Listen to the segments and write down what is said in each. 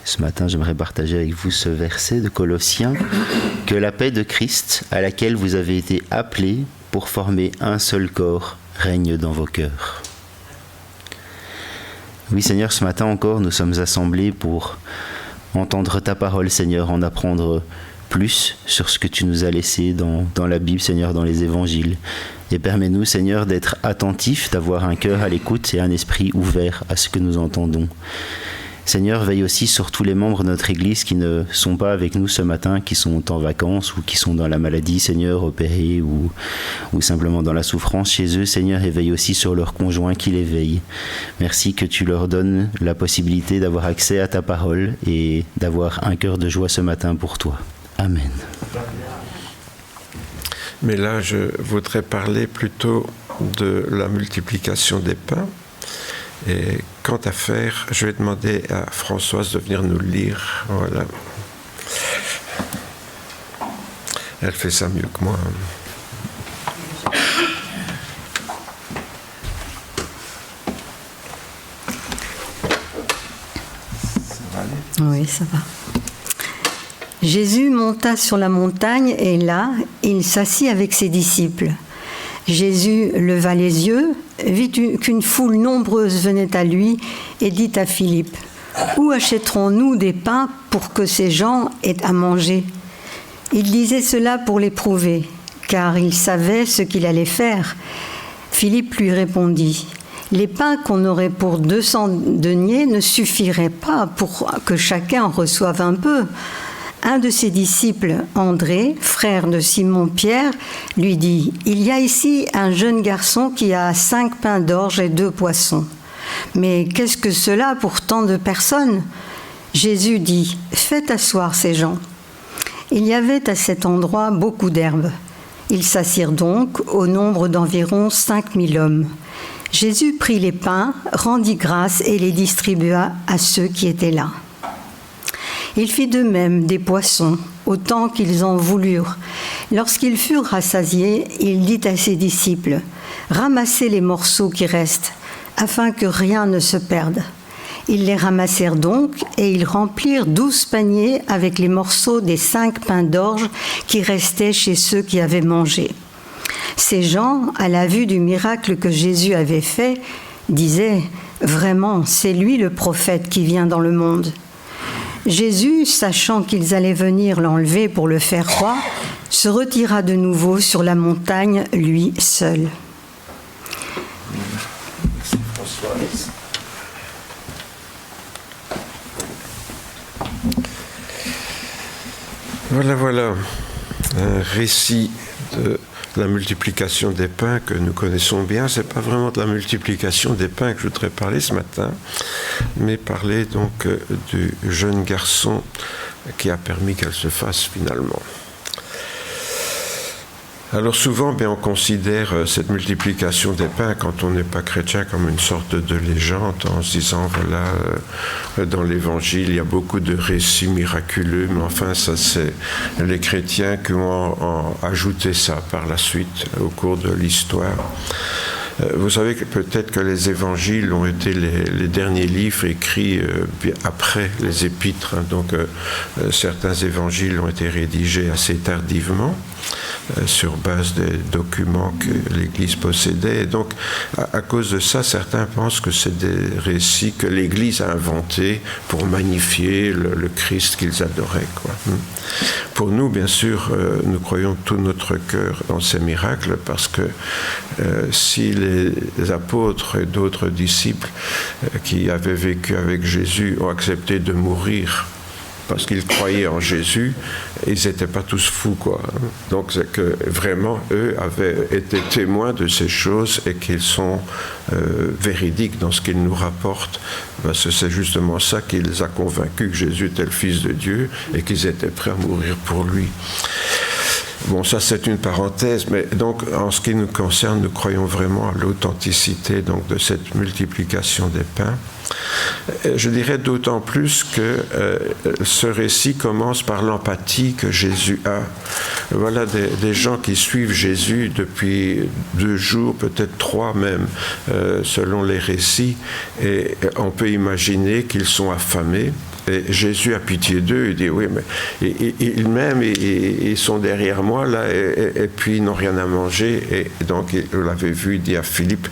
Ce matin, j'aimerais partager avec vous ce verset de Colossiens, que la paix de Christ, à laquelle vous avez été appelés pour former un seul corps, règne dans vos cœurs. Oui, Seigneur, ce matin encore, nous sommes assemblés pour entendre ta parole, Seigneur, en apprendre plus sur ce que tu nous as laissé dans la Bible, Seigneur, dans les évangiles. Et permets-nous, Seigneur, d'être attentifs, d'avoir un cœur à l'écoute et un esprit ouvert à ce que nous entendons. Seigneur, veille aussi sur tous les membres de notre Église qui ne sont pas avec nous ce matin, qui sont en vacances ou qui sont dans la maladie, Seigneur, opérés ou simplement dans la souffrance chez eux, Seigneur, et veille aussi sur leurs conjoints qui les veillent. Merci que tu leur donnes la possibilité d'avoir accès à ta parole et d'avoir un cœur de joie ce matin pour toi. Amen. Mais là, je voudrais parler plutôt de la multiplication des pains. Et quant à faire, je vais demander à Françoise de venir nous lire. Voilà. Elle fait ça mieux que moi. Ça va aller ? Oui, ça va. Jésus monta sur la montagne et là, il s'assit avec ses disciples. Jésus leva les yeux, vit qu'une foule nombreuse venait à lui et dit à Philippe : « Où achèterons-nous des pains pour que ces gens aient à manger ?» Il disait cela pour l'éprouver, car il savait ce qu'il allait faire. Philippe lui répondit : « Les pains qu'on aurait pour 200 deniers ne suffiraient pas pour que chacun en reçoive un peu. » Un de ses disciples, André, frère de Simon-Pierre, lui dit : « Il y a ici un jeune garçon qui a 5 pains d'orge et 2 poissons. Mais qu'est-ce que cela pour tant de personnes ?» Jésus dit : « Faites asseoir ces gens. » Il y avait à cet endroit beaucoup d'herbes. Ils s'assirent donc au nombre d'environ 5000 hommes. Jésus prit les pains, rendit grâce et les distribua à ceux qui étaient là. Il fit de même des poissons, autant qu'ils en voulurent. Lorsqu'ils furent rassasiés, il dit à ses disciples : « Ramassez les morceaux qui restent, afin que rien ne se perde. » Ils les ramassèrent donc, et ils remplirent 12 paniers avec les morceaux des 5 pains d'orge qui restaient chez ceux qui avaient mangé. Ces gens, à la vue du miracle que Jésus avait fait, disaient : « Vraiment, c'est lui le prophète qui vient dans le monde. » Jésus, sachant qu'ils allaient venir l'enlever pour le faire roi, se retira de nouveau sur la montagne, lui seul. Merci Françoise. Voilà. Un récit de la multiplication des pains que nous connaissons bien. Ce n'est pas vraiment de la multiplication des pains que je voudrais parler ce matin, mais parler donc du jeune garçon qui a permis qu'elle se fasse finalement. Alors souvent, on considère cette multiplication des pains, quand on n'est pas chrétien, comme une sorte de légende, en se disant, voilà, dans l'Évangile, il y a beaucoup de récits miraculeux, mais enfin, ça c'est les chrétiens qui ont ajouté ça par la suite, au cours de l'histoire. Vous savez que peut-être que les évangiles ont été les derniers livres écrits après les épîtres, hein, donc certains évangiles ont été rédigés assez tardivement, sur base des documents que l'Église possédait. Et donc, à cause de ça, certains pensent que c'est des récits que l'Église a inventés pour magnifier le Christ qu'ils adoraient, quoi. Pour nous, bien sûr, nous croyons de tout notre cœur dans ces miracles, parce que si les apôtres et d'autres disciples qui avaient vécu avec Jésus ont accepté de mourir parce qu'ils croyaient en Jésus, ils n'étaient pas tous fous, quoi. Donc c'est que vraiment, eux avaient été témoins de ces choses et qu'ils sont véridiques dans ce qu'ils nous rapportent, parce que c'est justement ça qui les a convaincus que Jésus était le Fils de Dieu et qu'ils étaient prêts à mourir pour lui. Bon, ça c'est une parenthèse, mais donc en ce qui nous concerne, nous croyons vraiment à l'authenticité donc de cette multiplication des pains. Je dirais d'autant plus que ce récit commence par l'empathie que Jésus a. Voilà des gens qui suivent Jésus depuis 2 jours, peut-être 3 même, selon les récits, et on peut imaginer qu'ils sont affamés. Et Jésus a pitié d'eux, il dit oui, mais ils m'aiment, ils sont derrière moi là, et puis ils n'ont rien à manger. Et donc, vous l'avez vu, il dit à Philippe,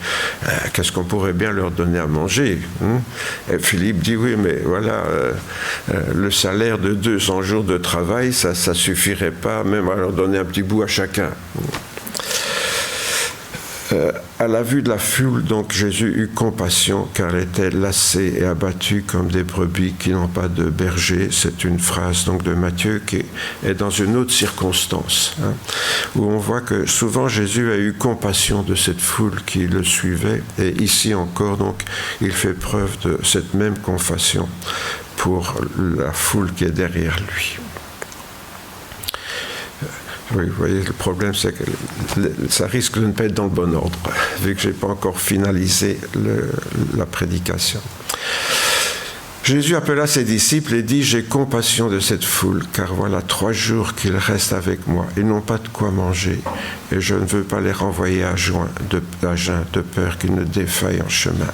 qu'est-ce qu'on pourrait bien leur donner à manger, hein? Et Philippe dit oui, mais voilà, le salaire de 200 jours de travail, ça suffirait pas, même à leur donner un petit bout à chacun. À la vue de la foule, donc, Jésus eut compassion, car elle était lassée et abattue comme des brebis qui n'ont pas de berger. C'est une phrase donc, de Matthieu qui est dans une autre circonstance, hein, où on voit que souvent Jésus a eu compassion de cette foule qui le suivait. Et ici encore, donc, il fait preuve de cette même compassion pour la foule qui est derrière lui. Oui, vous voyez, le problème, c'est que ça risque de ne pas être dans le bon ordre, vu que je n'ai pas encore finalisé la prédication. Jésus appela ses disciples et dit « J'ai compassion de cette foule, car voilà 3 jours qu'ils restent avec moi. Ils n'ont pas de quoi manger, et je ne veux pas les renvoyer à jeun, de peur qu'ils ne défaillent en chemin. »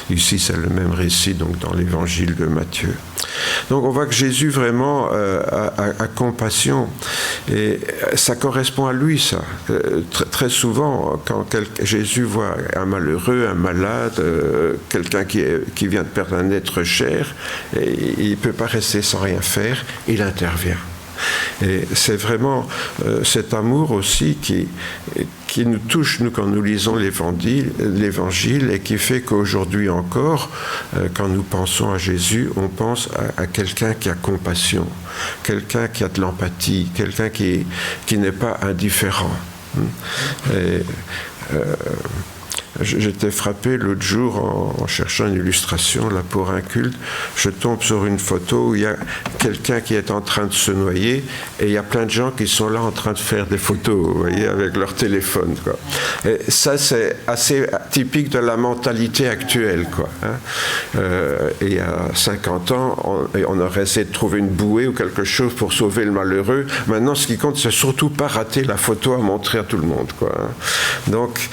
Ici, c'est le même récit donc, dans l'évangile de Matthieu. Donc, on voit que Jésus vraiment a compassion. Et ça correspond à lui, ça. Très souvent, quand Jésus voit un malheureux, un malade, quelqu'un qui vient de perdre un être cher, et il ne peut pas rester sans rien faire, il intervient. Et c'est vraiment cet amour aussi qui nous touche, nous, quand nous lisons l'Évangile, et qui fait qu'aujourd'hui encore, quand nous pensons à Jésus, on pense à quelqu'un qui a compassion, quelqu'un qui a de l'empathie, quelqu'un qui n'est pas indifférent. Et, j'étais frappé l'autre jour en cherchant une illustration là pour un culte. Je tombe sur une photo où il y a quelqu'un qui est en train de se noyer et il y a plein de gens qui sont là en train de faire des photos, vous voyez, avec leur téléphone, quoi. Et ça, c'est assez typique de la mentalité actuelle, quoi, hein. Et il y a 50 ans, on aurait essayé de trouver une bouée ou quelque chose pour sauver le malheureux. Maintenant, ce qui compte, c'est surtout pas rater la photo à montrer à tout le monde, quoi, hein. Donc,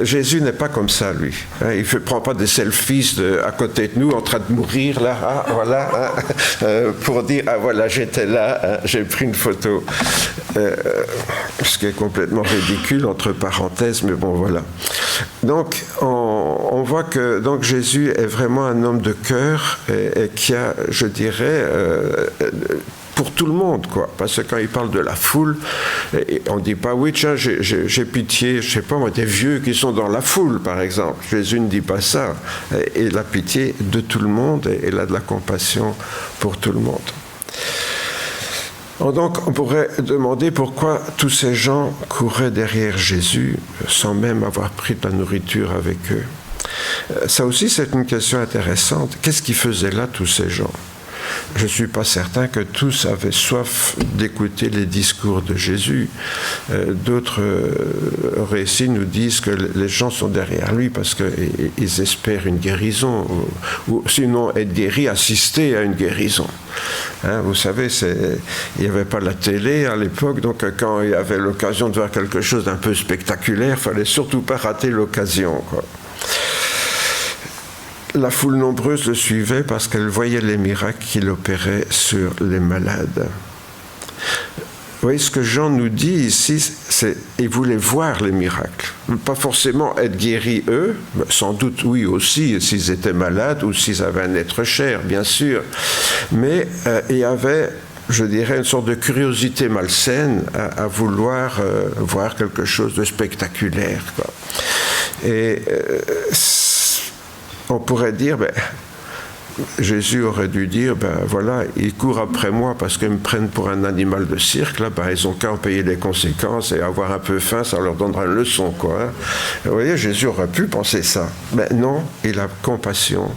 Jésus n'est pas comme ça, lui. Il ne prend pas des selfies à côté de nous, en train de mourir, là, voilà, pour dire, voilà, j'étais là, j'ai pris une photo. Ce qui est complètement ridicule, entre parenthèses, mais bon, voilà. Donc, on voit que donc, Jésus est vraiment un homme de cœur et qui a, je dirais, pour tout le monde, quoi. Parce que quand il parle de la foule, on ne dit pas, oui, tiens, j'ai pitié, je ne sais pas moi, des vieux qui sont dans la foule, par exemple. Jésus ne dit pas ça. Et la pitié de tout le monde, et il a de la compassion pour tout le monde. Donc, on pourrait demander pourquoi tous ces gens couraient derrière Jésus sans même avoir pris de la nourriture avec eux. Ça aussi, c'est une question intéressante. Qu'est-ce qu'ils faisaient là, tous ces gens ? Je ne suis pas certain que tous avaient soif d'écouter les discours de Jésus. D'autres récits nous disent que les gens sont derrière lui parce qu'ils espèrent une guérison, ou sinon être guéris, assister à une guérison. Hein, vous savez, il n'y avait pas la télé à l'époque, donc quand il y avait l'occasion de voir quelque chose d'un peu spectaculaire, il ne fallait surtout pas rater l'occasion, quoi. La foule nombreuse le suivait parce qu'elle voyait les miracles qu'il opérait sur les malades. Vous voyez, ce que Jean nous dit ici, c'est qu'ils voulaient voir les miracles. Pas forcément être guéris eux, sans doute oui aussi, s'ils étaient malades ou s'ils avaient un être cher, bien sûr. Mais il y avait, je dirais, une sorte de curiosité malsaine à vouloir voir quelque chose de spectaculaire, quoi. Et on pourrait dire, Jésus aurait dû dire, voilà, ils courent après moi parce qu'ils me prennent pour un animal de cirque, là, ils n'ont qu'à en payer les conséquences et avoir un peu faim, ça leur donnera une leçon, quoi, hein. Vous voyez, Jésus aurait pu penser ça. Mais non, il a compassion,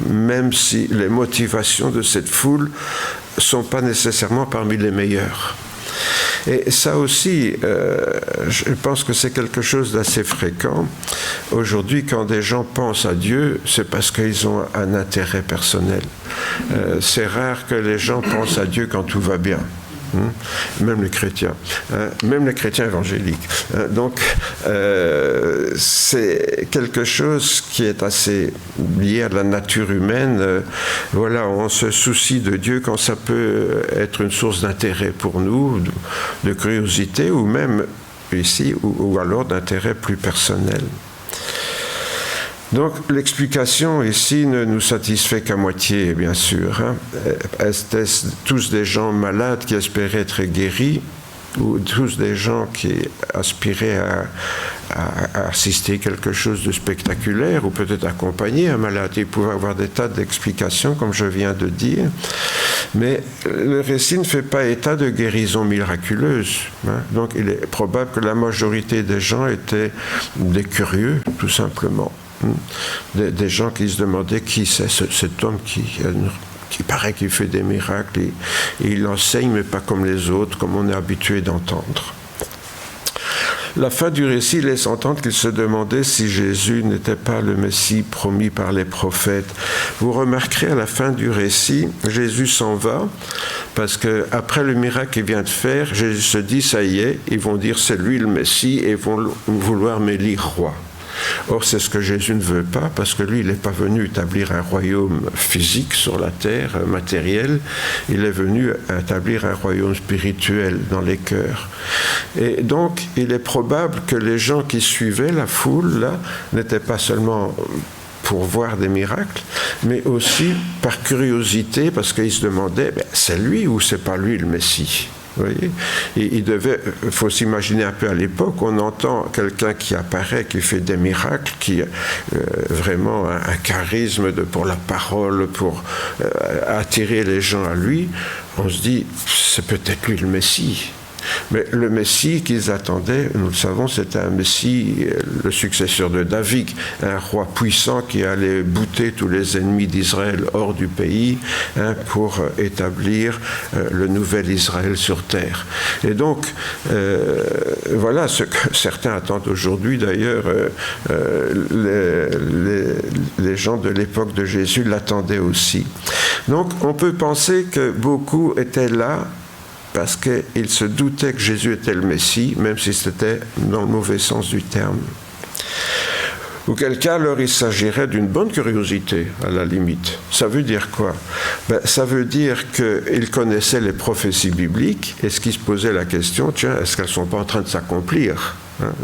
même si les motivations de cette foule ne sont pas nécessairement parmi les meilleures. Et ça aussi, je pense que c'est quelque chose d'assez fréquent. Aujourd'hui, quand des gens pensent à Dieu, c'est parce qu'ils ont un intérêt personnel. C'est rare que les gens pensent à Dieu quand tout va bien. Même les chrétiens, évangéliques. Donc, c'est quelque chose qui est assez lié à la nature humaine. Voilà, on se soucie de Dieu quand ça peut être une source d'intérêt pour nous, de curiosité, ou même ici, ou alors d'intérêt plus personnel. Donc l'explication ici ne nous satisfait qu'à moitié, bien sûr. Étaient-ce tous des gens malades qui espéraient être guéris, ou tous des gens qui aspiraient à assister à quelque chose de spectaculaire, ou peut-être accompagner un malade? Il pouvait avoir des tas d'explications, comme je viens de dire. Mais le récit ne fait pas état de guérison miraculeuse. Donc il est probable que la majorité des gens étaient des curieux, tout simplement. Des gens qui se demandaient qui c'est cet homme qui paraît qu'il fait des miracles, et il enseigne, mais pas comme les autres, comme on est habitué d'entendre. La fin du récit laisse entendre qu'il se demandait si Jésus n'était pas le Messie promis par les prophètes. Vous remarquerez à la fin du récit, Jésus s'en va, parce qu'après le miracle qu'il vient de faire, Jésus se dit, ça y est, ils vont dire c'est lui le Messie, et vont vouloir m'élire roi. Or, c'est ce que Jésus ne veut pas, parce que lui, il n'est pas venu établir un royaume physique sur la terre, matériel. Il est venu établir un royaume spirituel dans les cœurs. Et donc, il est probable que les gens qui suivaient la foule, là, n'étaient pas seulement pour voir des miracles, mais aussi par curiosité, parce qu'ils se demandaient, c'est lui ou c'est pas lui le Messie ? Vous voyez, il faut s'imaginer un peu à l'époque, on entend quelqu'un qui apparaît, qui fait des miracles, qui a vraiment un charisme pour la parole, pour attirer les gens à lui. On se dit, c'est peut-être lui le Messie. Mais le Messie qu'ils attendaient, nous le savons, c'était un Messie, le successeur de David, un roi puissant qui allait bouter tous les ennemis d'Israël hors du pays, pour établir le nouvel Israël sur terre. Et donc, voilà ce que certains attendent aujourd'hui. D'ailleurs, les gens de l'époque de Jésus l'attendaient aussi. Donc, on peut penser que beaucoup étaient là parce qu'ils se doutaient que Jésus était le Messie, même si c'était dans le mauvais sens du terme. Auquel cas, alors, il s'agirait d'une bonne curiosité, à la limite. Ça veut dire quoi ? Ça veut dire qu'ils connaissaient les prophéties bibliques, et ce qui se posait la question, tiens, est-ce qu'elles ne sont pas en train de s'accomplir ?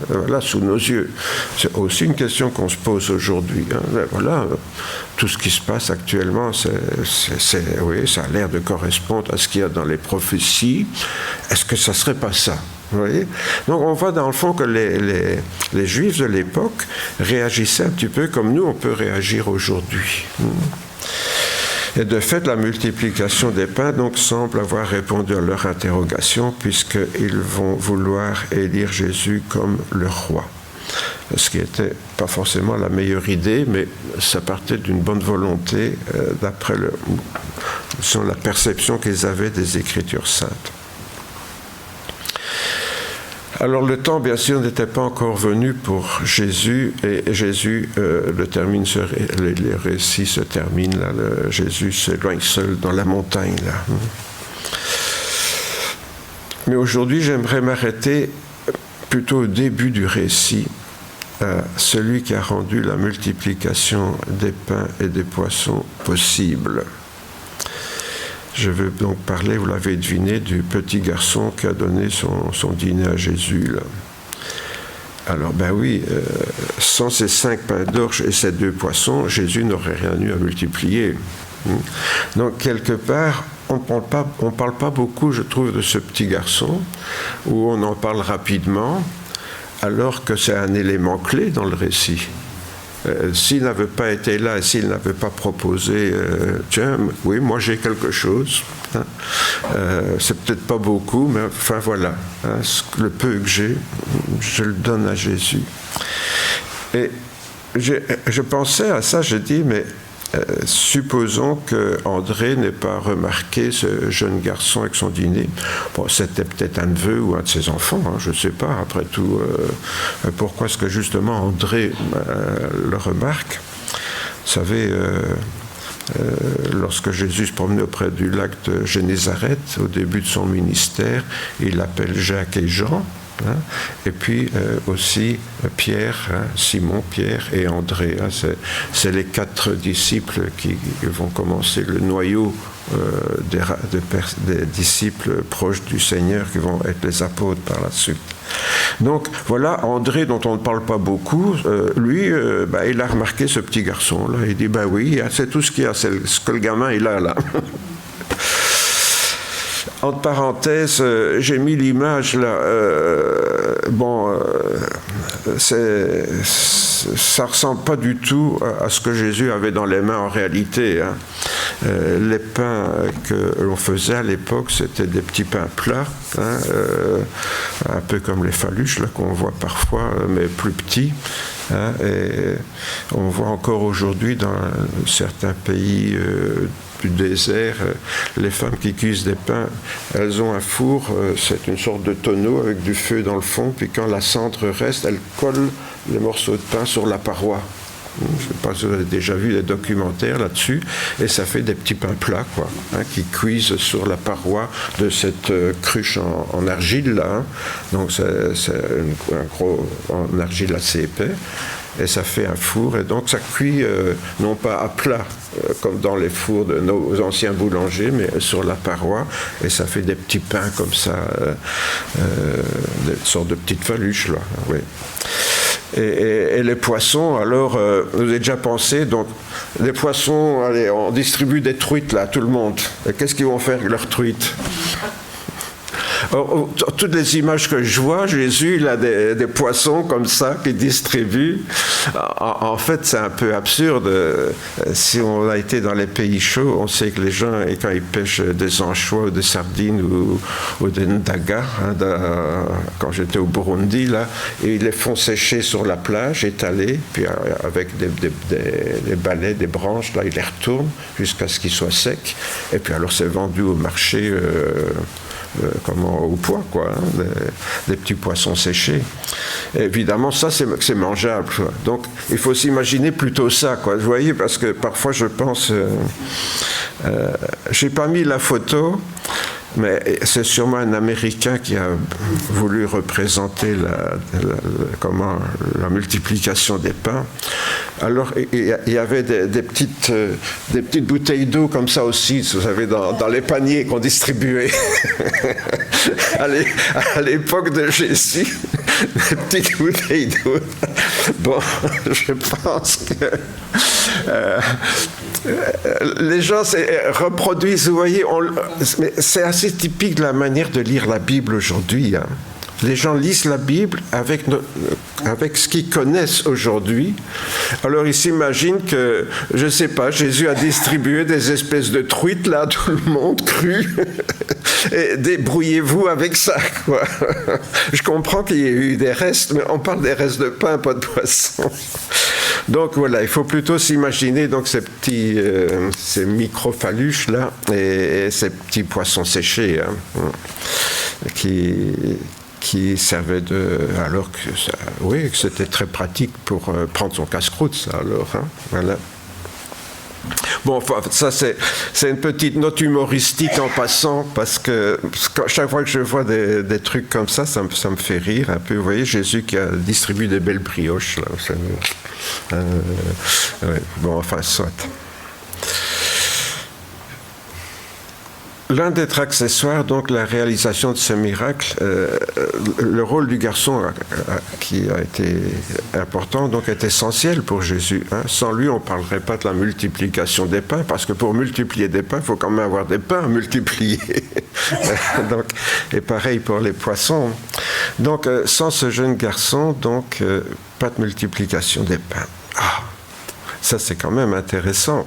Voilà, sous nos yeux. C'est aussi une question qu'on se pose aujourd'hui. Voilà, tout ce qui se passe actuellement, oui, ça a l'air de correspondre à ce qu'il y a dans les prophéties. Est-ce que ça ne serait pas ça ? Vous voyez ? Donc on voit dans le fond que les Juifs de l'époque réagissaient un petit peu comme nous, on peut réagir aujourd'hui. Et de fait, la multiplication des pains donc semble avoir répondu à leur interrogation, puisqu'ils vont vouloir élire Jésus comme le roi. Ce qui n'était pas forcément la meilleure idée, mais ça partait d'une bonne volonté d'après la perception qu'ils avaient des Écritures saintes. Alors le temps, bien sûr, n'était pas encore venu pour Jésus, et Jésus, le récit se termine, là, Jésus s'éloigne seul dans la montagne, là. Mais aujourd'hui, j'aimerais m'arrêter plutôt au début du récit, celui qui a rendu la multiplication des pains et des poissons possible. Je veux donc parler, vous l'avez deviné, du petit garçon qui a donné son dîner à Jésus, là. Alors, ben oui, sans ces 5 pains d'orge et ces 2 poissons, Jésus n'aurait rien eu à multiplier. Donc, quelque part, on ne parle pas beaucoup, je trouve, de ce petit garçon, ou on en parle rapidement, alors que c'est un élément clé dans le récit. S'il n'avait pas été là et s'il n'avait pas proposé, tiens, oui, moi j'ai quelque chose, c'est peut-être pas beaucoup, mais enfin voilà, le peu que j'ai, je le donne à Jésus. Et je pensais à ça, je dis, mais supposons qu'André n'ait pas remarqué ce jeune garçon avec son dîner. Bon, c'était peut-être un neveu ou un de ses enfants, je ne sais pas. Après tout, pourquoi est-ce que justement André le remarque ? Vous savez, lorsque Jésus se promenait auprès du lac de Génézareth, au début de son ministère, il appelle Jacques et Jean, et puis aussi Pierre, Simon, Pierre et André. C'est les 4 disciples qui vont commencer le noyau des disciples proches du Seigneur qui vont être les apôtres par la suite. Donc voilà, André, dont on ne parle pas beaucoup, lui, il a remarqué ce petit garçon là. Il dit oui, c'est tout ce qu'il y a, c'est ce que le gamin il a là. Entre parenthèses, j'ai mis l'image là. Ça ressemble pas du tout à ce que Jésus avait dans les mains en réalité. Les pains que l'on faisait à l'époque, c'était des petits pains plats, un peu comme les phaluches là, qu'on voit parfois, mais plus petits. Et on voit encore aujourd'hui dans certains pays du désert, les femmes qui cuisent des pains, elles ont un four, c'est une sorte de tonneau avec du feu dans le fond, puis quand la cendre reste, elles collent les morceaux de pain sur la paroi. Je ne sais pas si vous avez déjà vu des documentaires là-dessus, et ça fait des petits pains plats, qui cuisent sur la paroi de cette cruche en argile, là. Donc c'est un gros en argile assez épais, et ça fait un four, et donc ça cuit non pas à plat, comme dans les fours de nos anciens boulangers, mais sur la paroi, et ça fait des petits pains comme ça, des sortes de petites faluches, là, oui. Et les poissons, alors, vous avez déjà pensé, donc, les poissons, allez, on distribue des truites, là, à tout le monde. Et qu'est-ce qu'ils vont faire avec leurs truites ? Alors, toutes les images que je vois, Jésus, il a des poissons comme ça qu'il distribue. En fait, c'est un peu absurde. Si on a été dans les pays chauds, on sait que les gens, quand ils pêchent des anchois ou des sardines ou des ndagas, quand j'étais au Burundi, là, et ils les font sécher sur la plage, étalés, puis avec des balais, des branches, là, ils les retournent jusqu'à ce qu'ils soient secs. Et puis alors, c'est vendu au marché... au poids, des petits poissons séchés. Et évidemment, ça, c'est mangeable. Donc, il faut s'imaginer plutôt ça, Vous voyez, parce que parfois, je pense... j'ai pas mis la photo, mais c'est sûrement un Américain qui a voulu représenter la multiplication des pains. Alors, il y avait des petites bouteilles d'eau comme ça aussi, vous savez, dans les paniers qu'on distribuait à l'époque de Jésus, des petites bouteilles d'eau. Bon, je pense que les gens reproduisent, vous voyez, mais c'est assez typique de la manière de lire la Bible aujourd'hui. Les gens lisent la Bible avec ce qu'ils connaissent aujourd'hui. Alors ils s'imaginent que, je ne sais pas, Jésus a distribué des espèces de truites là à tout le monde, crues. Et débrouillez-vous avec ça, Je comprends qu'il y ait eu des restes, mais on parle des restes de pain, pas de poisson. Donc voilà, il faut plutôt s'imaginer donc ces micro-phaluches là et ces petits poissons séchés qui servait alors que c'était très pratique pour prendre son casse-croûte, ça, alors, voilà. Bon, enfin, ça, c'est une petite note humoristique en passant, parce que chaque fois que je vois des trucs comme ça me fait rire un peu. Vous voyez, Jésus qui a distribué des belles brioches, là. Ouais, bon, enfin, soit. L'un des accessoires, donc la réalisation de ce miracle, le rôle du garçon qui a été important, donc est essentiel pour Jésus. Sans lui, on ne parlerait pas de la multiplication des pains, parce que pour multiplier des pains, il faut quand même avoir des pains à multiplier. Donc, et pareil pour les poissons. Donc, sans ce jeune garçon, donc, pas de multiplication des pains. Ça, c'est quand même intéressant.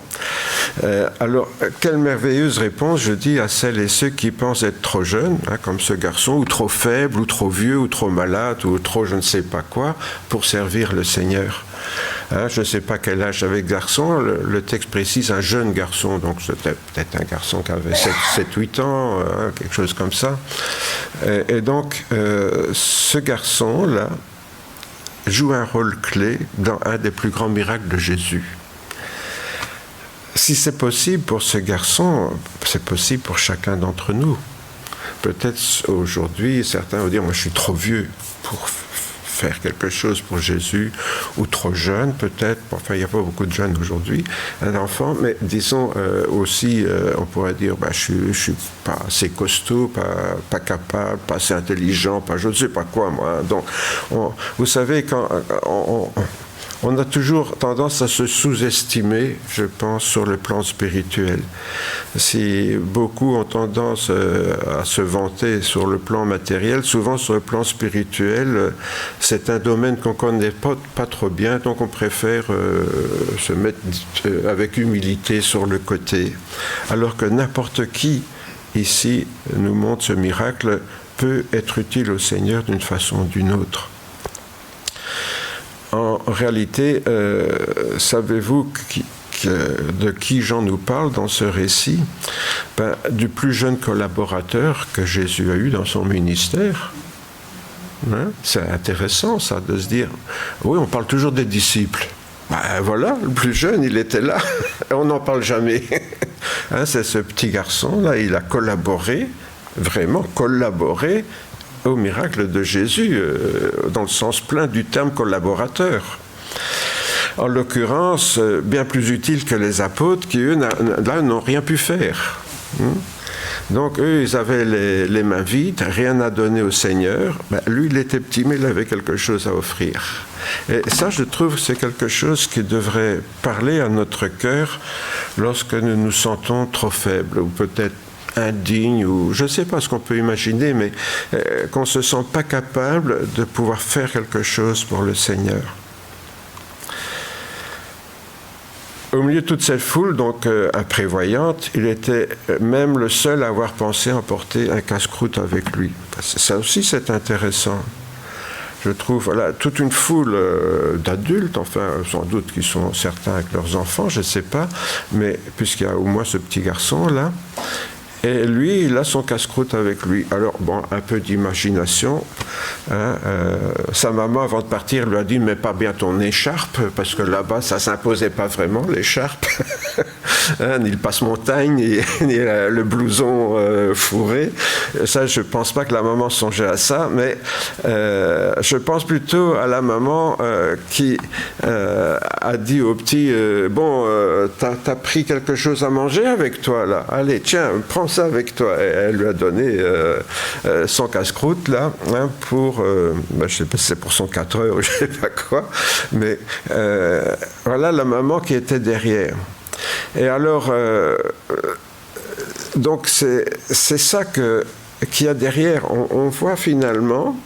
Alors, quelle merveilleuse réponse, je dis, à celles et ceux qui pensent être trop jeunes, comme ce garçon, ou trop faibles, ou trop vieux, ou trop malades, ou trop je ne sais pas quoi, pour servir le Seigneur. Je ne sais pas quel âge avait le garçon, le texte précise un jeune garçon, donc c'était peut-être un garçon qui avait 7-8 ans, quelque chose comme ça. Et donc, ce garçon-là joue un rôle clé dans un des plus grands miracles de Jésus. si c'est possible pour ce garçon, c'est possible pour chacun d'entre nous. Peut-être aujourd'hui, certains vont dire, moi je suis trop vieux pour faire quelque chose pour Jésus, ou trop jeune peut-être, enfin il n'y a pas beaucoup de jeunes aujourd'hui, un enfant, mais disons aussi, on pourrait dire, je suis pas assez costaud, pas capable, pas assez intelligent, pas je ne sais pas quoi moi. Donc, vous savez, quand on a toujours tendance à se sous-estimer, je pense, sur le plan spirituel. Si beaucoup ont tendance à se vanter sur le plan matériel, souvent sur le plan spirituel, c'est un domaine qu'on ne connaît pas trop bien, donc on préfère se mettre avec humilité sur le côté. Alors que n'importe qui ici nous montre ce miracle peut être utile au Seigneur d'une façon ou d'une autre. En réalité, savez-vous de qui Jean nous parle dans ce récit? Du plus jeune collaborateur que Jésus a eu dans son ministère. C'est intéressant ça, de se dire, oui, on parle toujours des disciples. Voilà, le plus jeune, il était là. On n'en parle jamais. C'est ce petit garçon-là, il a collaboré, vraiment collaboré, au miracle de Jésus, dans le sens plein du terme collaborateur. En l'occurrence, bien plus utile que les apôtres qui, eux, là, n'ont rien pu faire. Donc, eux, ils avaient les mains vides, rien à donner au Seigneur. Lui, il était petit, mais il avait quelque chose à offrir. Et ça, je trouve, c'est quelque chose qui devrait parler à notre cœur lorsque nous nous sentons trop faibles, ou peut-être indigne, ou je ne sais pas ce qu'on peut imaginer, mais qu'on ne se sent pas capable de pouvoir faire quelque chose pour le Seigneur. Au milieu de toute cette foule, donc imprévoyante, il était même le seul à avoir pensé emporter un casse-croûte avec lui. Ça aussi, c'est intéressant. Je trouve, voilà, toute une foule d'adultes, enfin, sans doute qui sont certains avec leurs enfants, je ne sais pas, mais puisqu'il y a au moins ce petit garçon-là, et lui, il a son casse-croûte avec lui. Alors, bon, un peu d'imagination. Sa maman, avant de partir, lui a dit « Mets pas bien ton écharpe », parce que là-bas, ça ne s'imposait pas vraiment, l'écharpe. Ni le passe-montagne, ni le blouson fourré. Ça, je ne pense pas que la maman songeait à ça, mais je pense plutôt à la maman qui a dit au petit bon, t'as pris quelque chose à manger avec toi, là. Allez, tiens, prends ça avec toi. Et elle lui a donné son casse-croûte, là, pour, je ne sais pas si c'est pour son 4 heures ou je ne sais pas quoi, mais voilà la maman qui était derrière. Et alors, donc c'est ça qu'il y a derrière. On voit finalement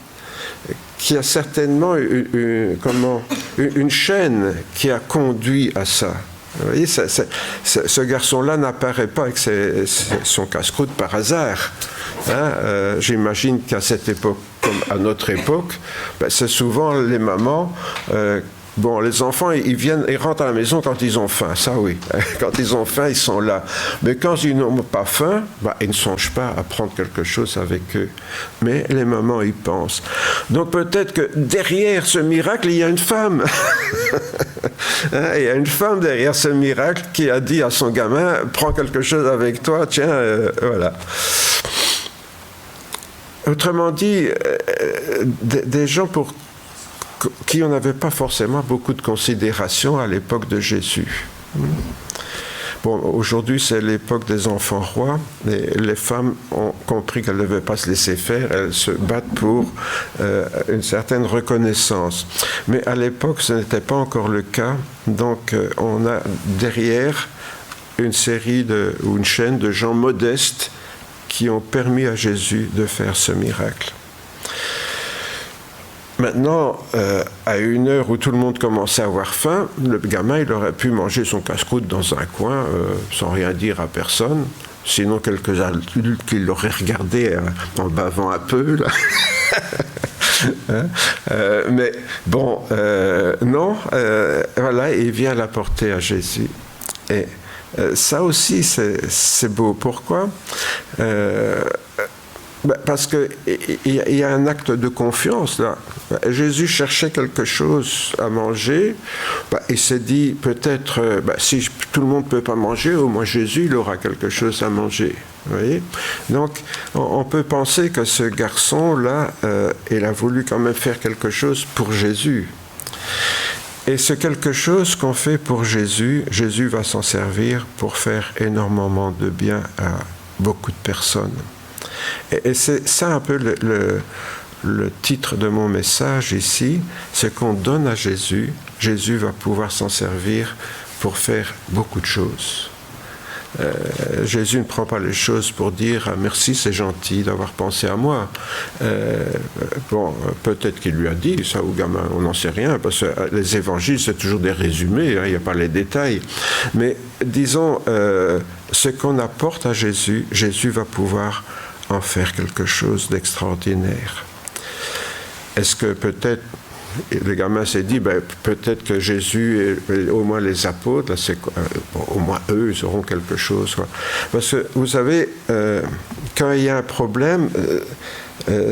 qu'il y a certainement une chaîne qui a conduit à ça. Vous voyez, ce garçon-là n'apparaît pas avec son casse-croûte par hasard. J'imagine qu'à cette époque, comme à notre époque, c'est souvent les mamans... Bon, les enfants, ils rentrent à la maison quand ils ont faim, ça oui. Quand ils ont faim, ils sont là. Mais quand ils n'ont pas faim, ils ne songent pas à prendre quelque chose avec eux. Mais les mamans y pensent. Donc peut-être que derrière ce miracle, il y a une femme. Il y a une femme derrière ce miracle qui a dit à son gamin, prends quelque chose avec toi, tiens, voilà. Autrement dit, des gens pour qui on n'avait pas forcément beaucoup de considération à l'époque de Jésus. Bon, aujourd'hui, c'est l'époque des enfants rois. Et les femmes ont compris qu'elles ne devaient pas se laisser faire. Elles se battent pour une certaine reconnaissance. Mais à l'époque, ce n'était pas encore le cas. Donc, on a derrière une série ou une chaîne de gens modestes qui ont permis à Jésus de faire ce miracle. Maintenant, à une heure où tout le monde commençait à avoir faim, le gamin, il aurait pu manger son casse-croûte dans un coin, sans rien dire à personne. Sinon, quelques adultes qui l'auraient regardé en bavant un peu, là. Mais bon, non, voilà, il vient l'apporter à Jésus. Et ça aussi, c'est beau. Pourquoi ? Parce qu'il y a un acte de confiance là. Jésus cherchait quelque chose à manger. Il s'est dit peut-être, si tout le monde ne peut pas manger, au moins Jésus il aura quelque chose à manger. Vous voyez ? Donc on peut penser que ce garçon-là, il a voulu quand même faire quelque chose pour Jésus. Et ce quelque chose qu'on fait pour Jésus, Jésus va s'en servir pour faire énormément de bien à beaucoup de personnes. Et c'est ça un peu le titre de mon message ici, c'est qu'on donne à Jésus, Jésus va pouvoir s'en servir pour faire beaucoup de choses. Jésus ne prend pas les choses pour dire « merci, c'est gentil d'avoir pensé à moi ». Peut-être qu'il lui a dit ça au gamin, on n'en sait rien, parce que les évangiles, c'est toujours des résumés, il n'y a pas les détails. Mais disons, ce qu'on apporte à Jésus, Jésus va pouvoir en faire quelque chose d'extraordinaire. Est-ce que peut-être, le gamin s'est dit, peut-être que Jésus, et au moins les apôtres, au moins eux, ils auront quelque chose. Quoi. Parce que, vous savez, quand il y a un problème,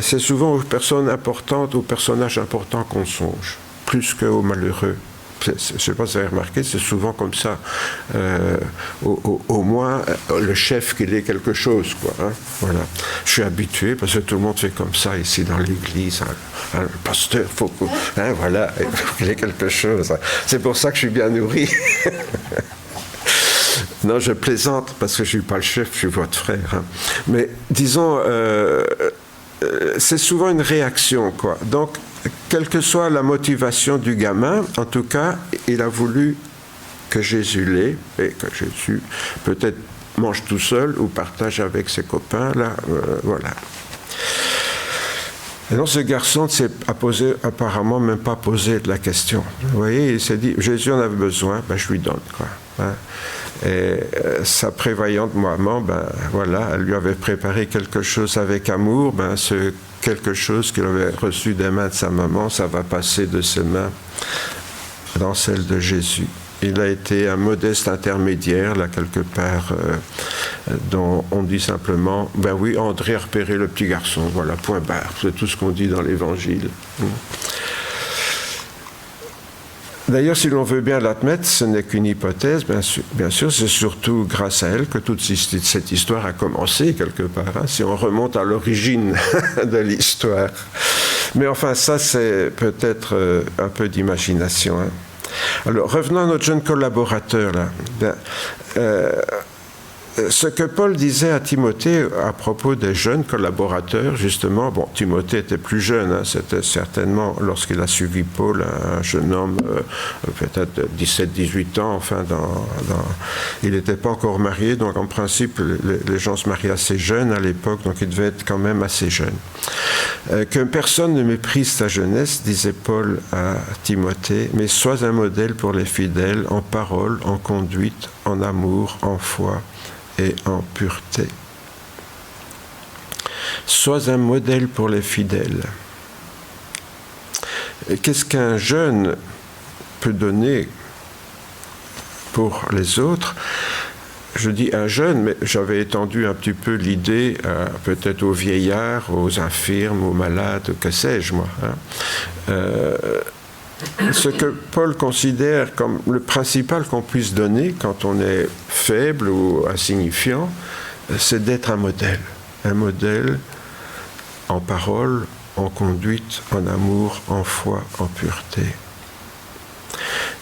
c'est souvent aux personnes importantes, aux personnages importants qu'on songe, plus qu'aux malheureux. Je ne sais pas si vous avez remarqué, c'est souvent comme ça. Au moins, le chef qu'il ait quelque chose, quoi. Hein, voilà. Je suis habitué, parce que tout le monde fait comme ça ici dans l'église. Le pasteur, il faut qu'il ait quelque chose. C'est pour ça que je suis bien nourri. Non, je plaisante, parce que je ne suis pas le chef, je suis votre frère. Hein. Mais disons, c'est souvent une réaction, quoi. Donc, quelle que soit la motivation du gamin, en tout cas, il a voulu que Jésus l'ait, et que Jésus peut-être mange tout seul ou partage avec ses copains, là, voilà. Et donc ce garçon ne s'est apparemment même pas posé de la question. Vous voyez, il s'est dit, Jésus en avait besoin, je lui donne, quoi. Hein. Et sa prévoyante maman, elle lui avait préparé quelque chose avec amour, ce quelque chose qu'il avait reçu des mains de sa maman, ça va passer de ses mains dans celles de Jésus. Il a été un modeste intermédiaire, là, quelque part, dont on dit simplement, André a repéré le petit garçon, voilà, point barre, c'est tout ce qu'on dit dans l'Évangile. D'ailleurs, si l'on veut bien l'admettre, ce n'est qu'une hypothèse, bien sûr, c'est surtout grâce à elle que toute cette histoire a commencé, quelque part, hein, si on remonte à l'origine de l'histoire. Mais enfin, ça, c'est peut-être un peu d'imagination. Hein. Alors, revenons à notre jeune collaborateur, là. Ce que Paul disait à Timothée à propos des jeunes collaborateurs, justement, Timothée était plus jeune, hein, c'était certainement, lorsqu'il a suivi Paul, un jeune homme, peut-être 17-18 ans, enfin, il n'était pas encore marié, donc en principe, les gens se mariaient assez jeunes à l'époque, donc il devait être quand même assez jeune. Que personne ne méprise ta jeunesse, disait Paul à Timothée, mais sois un modèle pour les fidèles, en parole, en conduite, en amour, en foi et en pureté. Sois un modèle pour les fidèles. Et qu'est-ce qu'un jeune peut donner pour les autres ? Je dis un jeune, mais j'avais étendu un petit peu l'idée peut-être aux vieillards, aux infirmes, aux malades, que sais-je moi. Hein. Ce que Paul considère comme le principal qu'on puisse donner quand on est faible ou insignifiant, c'est d'être un modèle en parole, en conduite, en amour, en foi, en pureté.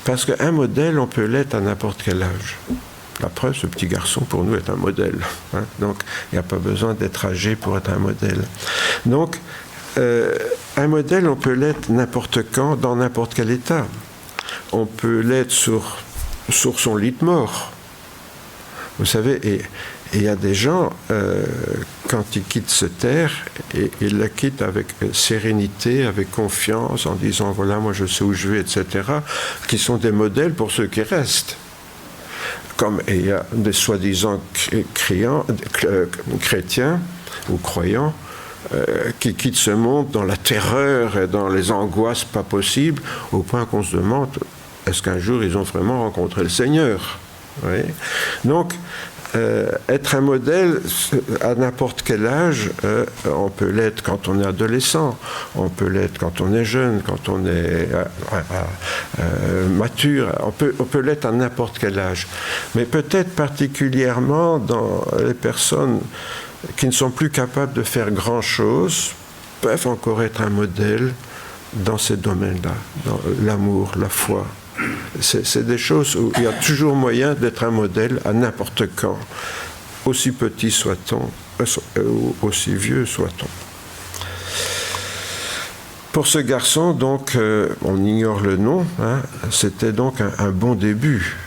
Parce qu'un modèle, on peut l'être à n'importe quel âge. La preuve, ce petit garçon, pour nous, est un modèle. Hein. Donc, il n'y a pas besoin d'être âgé pour être un modèle. Donc, un modèle, on peut l'être n'importe quand, dans n'importe quel état. On peut l'être sur son lit de mort. Vous savez, et il y a des gens, quand ils quittent cette terre, et ils la quittent avec sérénité, avec confiance, en disant, voilà, moi je sais où je vais, etc., qui sont des modèles pour ceux qui restent. Comme il y a des soi-disant chrétiens ou croyants, qui quittent ce monde dans la terreur et dans les angoisses pas possibles, au point qu'on se demande, est-ce qu'un jour ils ont vraiment rencontré le Seigneur ? Oui. Donc, être un modèle à n'importe quel âge, on peut l'être quand on est adolescent, on peut l'être quand on est jeune, quand on est mature, on peut l'être à n'importe quel âge. Mais peut-être particulièrement dans les personnes qui ne sont plus capables de faire grand-chose, peuvent encore être un modèle dans ces domaines-là, dans l'amour, la foi. C'est des choses où il y a toujours moyen d'être un modèle à n'importe quand, aussi petit soit-on, ou aussi vieux soit-on. Pour ce garçon, donc, on ignore le nom, hein, c'était donc un bon début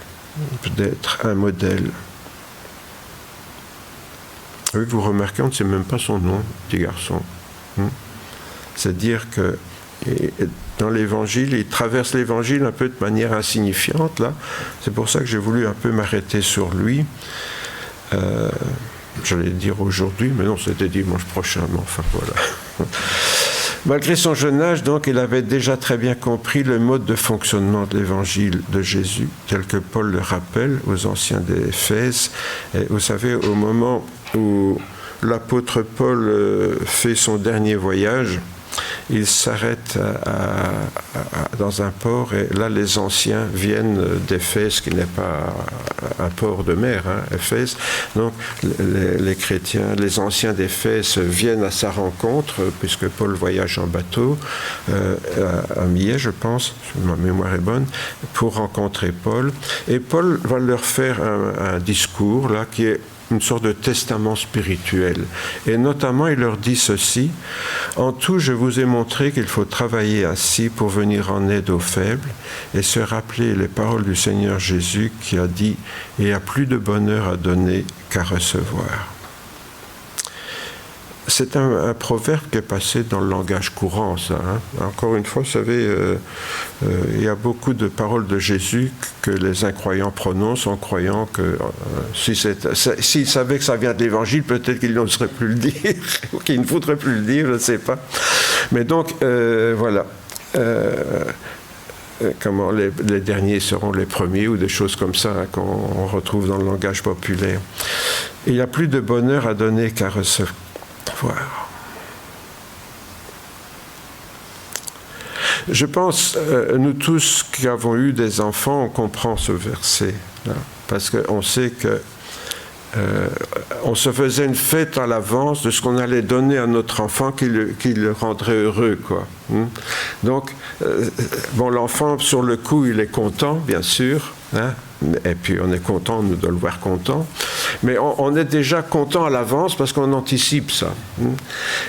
d'être un modèle. Oui, vous remarquez, on ne sait même pas son nom, petit garçon. C'est-à-dire que dans l'Évangile, il traverse l'Évangile un peu de manière insignifiante, là. C'est pour ça que j'ai voulu un peu m'arrêter sur lui. J'allais dire aujourd'hui, mais non, c'était dimanche prochain, mais enfin voilà. Malgré son jeune âge, donc, il avait déjà très bien compris le mode de fonctionnement de l'Évangile de Jésus, tel que Paul le rappelle aux anciens d'Éphèse. Et vous savez, au moment où l'apôtre Paul fait son dernier voyage, il s'arrête dans un port et là les anciens viennent d'Éphèse, qui n'est pas un port de mer, hein, Éphèse. Donc les chrétiens, les anciens d'Éphèse viennent à sa rencontre, puisque Paul voyage en bateau à Millet, je pense, si ma mémoire est bonne, pour rencontrer Paul. Et Paul va leur faire un discours là qui est une sorte de testament spirituel. Et notamment, il leur dit ceci: « En tout, je vous ai montré qu'il faut travailler ainsi pour venir en aide aux faibles et se rappeler les paroles du Seigneur Jésus qui a dit « Il n'y a plus de bonheur à donner qu'à recevoir ». C'est un proverbe qui est passé dans le langage courant, ça. Hein. Encore une fois, vous savez, il y a beaucoup de paroles de Jésus que les incroyants prononcent en croyant que s'ils savaient que ça vient de l'Évangile, peut-être qu'ils n'oseraient plus le dire, ou qu'ils ne voudraient plus le dire, je ne sais pas. Mais donc, voilà. Comment les derniers seront les premiers, ou des choses comme ça, hein, qu'on retrouve dans le langage populaire. Il n'y a plus de bonheur à donner qu'à recevoir. Je pense, nous tous qui avons eu des enfants, on comprend ce verset, là, parce qu'on sait que on se faisait une fête à l'avance de ce qu'on allait donner à notre enfant qui le rendrait heureux, quoi. Donc, bon, l'enfant, sur le coup, il est content, bien sûr, hein, et puis on est content de le voir content, mais on est déjà content à l'avance parce qu'on anticipe ça.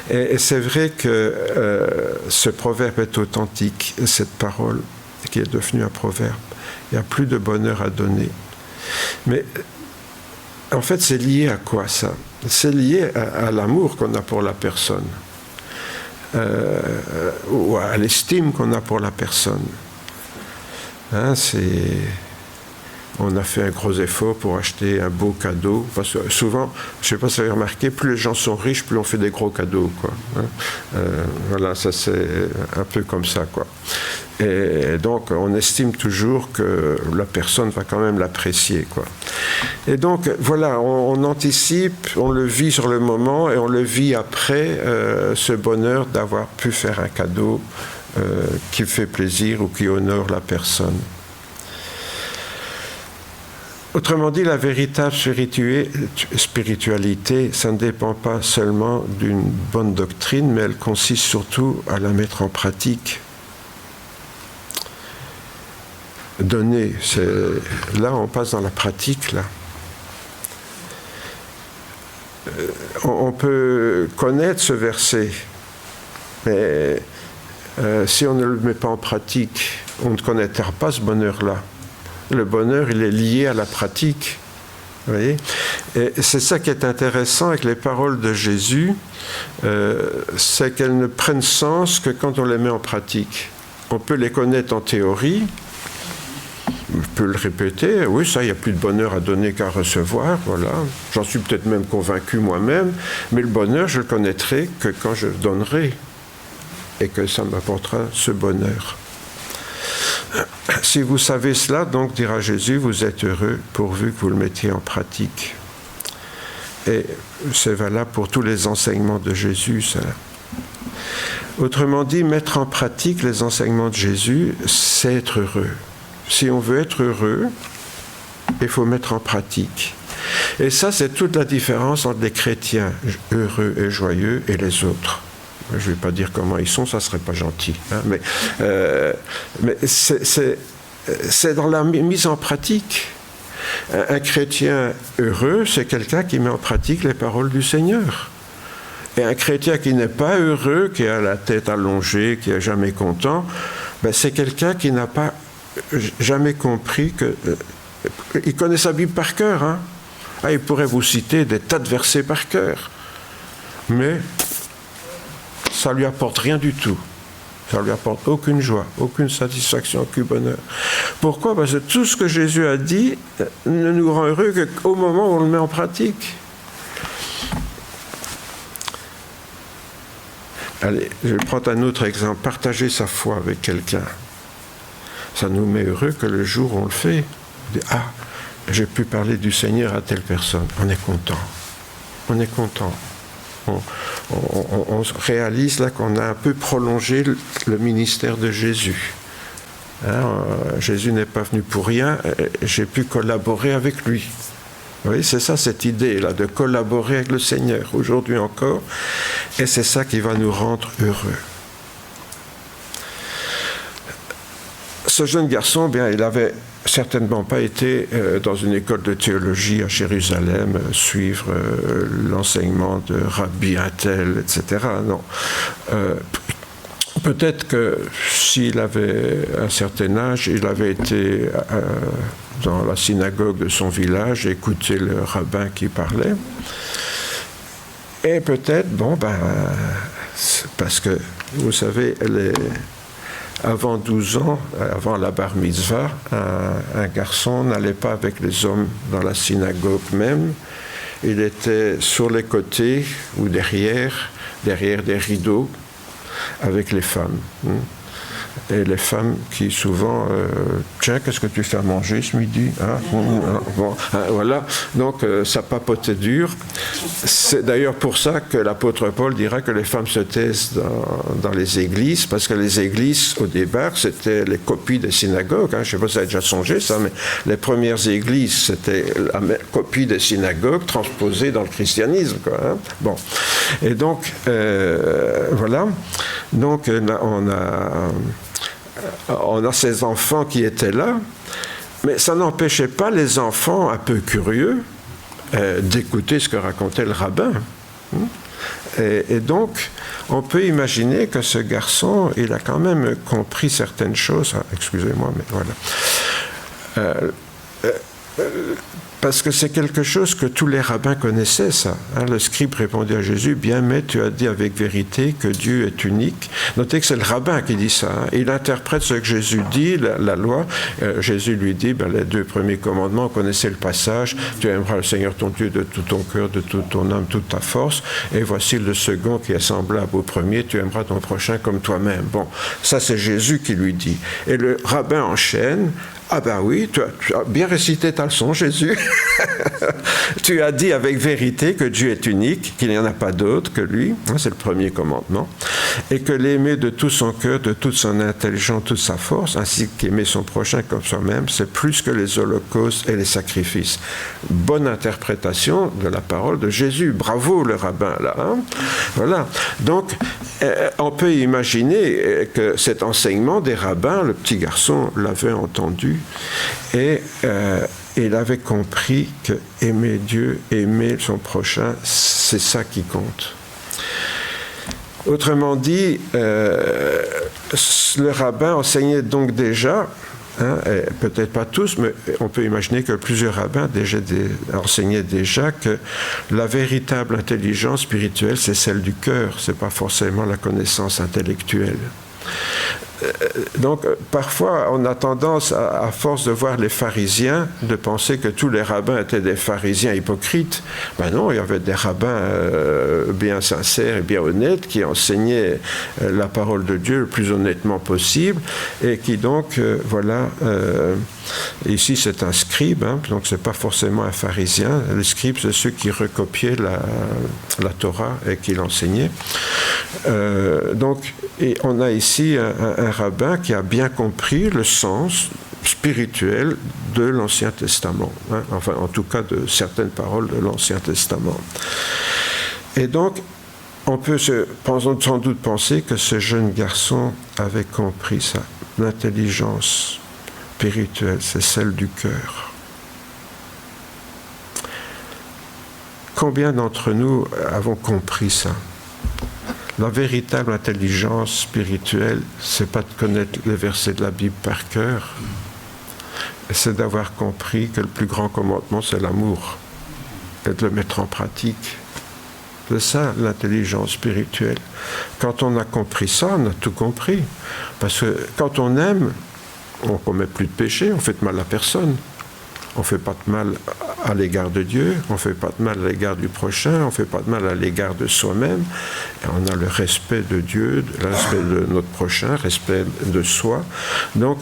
Et c'est vrai que ce proverbe est authentique, cette parole qui est devenue un proverbe. Il n'y a plus de bonheur à donner. Mais en fait, c'est lié à quoi, ça? C'est lié à l'amour qu'on a pour la personne, ou à l'estime qu'on a pour la personne. Hein, on a fait un gros effort pour acheter un beau cadeau, parce que souvent, je ne sais pas si vous avez remarqué, plus les gens sont riches, plus on fait des gros cadeaux, quoi. Voilà, ça c'est un peu comme ça, quoi. Et donc, on estime toujours que la personne va quand même l'apprécier, quoi. Et donc, voilà, on anticipe, on le vit sur le moment, et on le vit après, ce bonheur d'avoir pu faire un cadeau qui fait plaisir ou qui honore la personne. Autrement dit, la véritable spiritualité, ça ne dépend pas seulement d'une bonne doctrine, mais elle consiste surtout à la mettre en pratique. Donner, là on passe dans la pratique, là. On peut connaître ce verset, mais si on ne le met pas en pratique, on ne connaîtra pas ce bonheur-là. Le bonheur, il est lié à la pratique. Vous voyez ? Et c'est ça qui est intéressant avec les paroles de Jésus, c'est qu'elles ne prennent sens que quand on les met en pratique. On peut les connaître en théorie, on peut le répéter, oui, ça, il n'y a plus de bonheur à donner qu'à recevoir, voilà. J'en suis peut-être même convaincu moi-même, mais le bonheur, je le connaîtrai que quand je donnerai, et que ça m'apportera ce bonheur. Si vous savez cela, donc, dira Jésus, vous êtes heureux pourvu que vous le mettiez en pratique. Et c'est valable pour tous les enseignements de Jésus, ça. Autrement dit, mettre en pratique les enseignements de Jésus, c'est être heureux. Si on veut être heureux, il faut mettre en pratique. Et ça, c'est toute la différence entre les chrétiens heureux et joyeux et les autres. Je ne vais pas dire comment ils sont, ça ne serait pas gentil. Hein, mais c'est dans la mise en pratique. Un chrétien heureux, c'est quelqu'un qui met en pratique les paroles du Seigneur. Et un chrétien qui n'est pas heureux, qui a la tête allongée, qui n'est jamais content, ben c'est quelqu'un qui n'a pas jamais compris que... il connaît sa Bible par cœur. Hein? Ah, il pourrait vous citer des tas de versets par cœur. Mais ça ne lui apporte rien du tout. Ça ne lui apporte aucune joie, aucune satisfaction, aucun bonheur. Pourquoi? Parce que tout ce que Jésus a dit ne nous rend heureux qu'au moment où on le met en pratique. Allez, je vais prendre un autre exemple. Partager sa foi avec quelqu'un. Ça nous met heureux que le jour où on le fait. On dit, ah, j'ai pu parler du Seigneur à telle personne. On est content. On est content. On réalise là qu'on a un peu prolongé le ministère de Jésus. Hein, Jésus n'est pas venu pour rien. J'ai pu collaborer avec lui. Vous voyez, c'est ça cette idée-là, de collaborer avec le Seigneur, aujourd'hui encore. Et c'est ça qui va nous rendre heureux. Ce jeune garçon, bien, il n'avait certainement pas été dans une école de théologie à Jérusalem, suivre l'enseignement de Rabbi Untel, etc. Non. Peut-être que s'il avait un certain âge, il avait été dans la synagogue de son village, écouter le rabbin qui parlait. Et peut-être, parce que, vous savez, avant 12 ans, avant la bar mitzvah, un garçon n'allait pas avec les hommes dans la synagogue même. Il était sur les côtés ou derrière des rideaux, avec les femmes. Et les femmes qui souvent, tiens, qu'est-ce que tu fais à manger ce midi, hein? Voilà, donc ça papotait dur. C'est d'ailleurs pour ça que l'apôtre Paul dira que les femmes se taisent dans les églises, parce que les églises, au départ, c'était les copies des synagogues. Hein. Je ne sais pas si vous avez déjà songé ça, mais les premières églises, c'était la copie des synagogues transposée dans le christianisme. Quoi, hein. Bon. Et donc, voilà. Donc, on a ces enfants qui étaient là, mais ça n'empêchait pas les enfants un peu curieux d'écouter ce que racontait le rabbin. Et donc, on peut imaginer que ce garçon, il a quand même compris certaines choses. Ah, excusez-moi, mais voilà. Parce que c'est quelque chose que tous les rabbins connaissaient, ça. Hein, le scribe répondit à Jésus, « Bien, mais tu as dit avec vérité que Dieu est unique. » Notez que c'est le rabbin qui dit ça. Hein. Il interprète ce que Jésus dit, la loi. Jésus lui dit, les 2 premiers commandements, vous connaissez le passage, « Tu aimeras le Seigneur ton Dieu de tout ton cœur, de toute ton âme, toute ta force. » Et voici le second qui est semblable au premier, « Tu aimeras ton prochain comme toi-même. » Bon, ça c'est Jésus qui lui dit. Et le rabbin enchaîne, « Ah ben oui, tu as bien récité ta leçon, Jésus. Tu as dit avec vérité que Dieu est unique, qu'il n'y en a pas d'autre que lui. » C'est le premier commandement. « Et que l'aimer de tout son cœur, de toute son intelligence, toute sa force, ainsi qu'aimer son prochain comme soi-même, c'est plus que les holocaustes et les sacrifices. » Bonne interprétation de la parole de Jésus. Bravo le rabbin, là. Hein? Voilà. Donc, on peut imaginer que cet enseignement des rabbins, le petit garçon l'avait entendu et il avait compris que aimer Dieu, aimer son prochain, c'est ça qui compte. Autrement dit, le rabbin enseignait donc déjà, hein, peut-être pas tous, mais on peut imaginer que plusieurs rabbins enseignaient déjà que la véritable intelligence spirituelle, c'est celle du cœur, c'est pas forcément la connaissance intellectuelle. Donc, parfois, on a tendance, à force de voir les pharisiens, de penser que tous les rabbins étaient des pharisiens hypocrites. Ben non, il y avait des rabbins bien sincères et bien honnêtes qui enseignaient la parole de Dieu le plus honnêtement possible et qui donc, ici c'est un scribe, hein, donc c'est pas forcément un pharisien. Les scribes, c'est ceux qui recopiaient la Torah et qui l'enseignaient. Et on a ici un rabbin qui a bien compris le sens spirituel de l'Ancien Testament, hein, enfin en tout cas de certaines paroles de l'Ancien Testament. Et donc, on peut sans doute penser que ce jeune garçon avait compris ça. L'intelligence spirituelle, c'est celle du cœur. Combien d'entre nous avons compris ça ? La véritable intelligence spirituelle, c'est pas de connaître les versets de la Bible par cœur, c'est d'avoir compris que le plus grand commandement, c'est l'amour, et de le mettre en pratique. C'est ça, l'intelligence spirituelle. Quand on a compris ça, on a tout compris. Parce que quand on aime, on ne commet plus de péché, on fait de mal à personne. On ne fait pas de mal à l'égard de Dieu, on ne fait pas de mal à l'égard du prochain, on ne fait pas de mal à l'égard de soi-même. Et on a le respect de Dieu, le respect de notre prochain, respect de soi. Donc,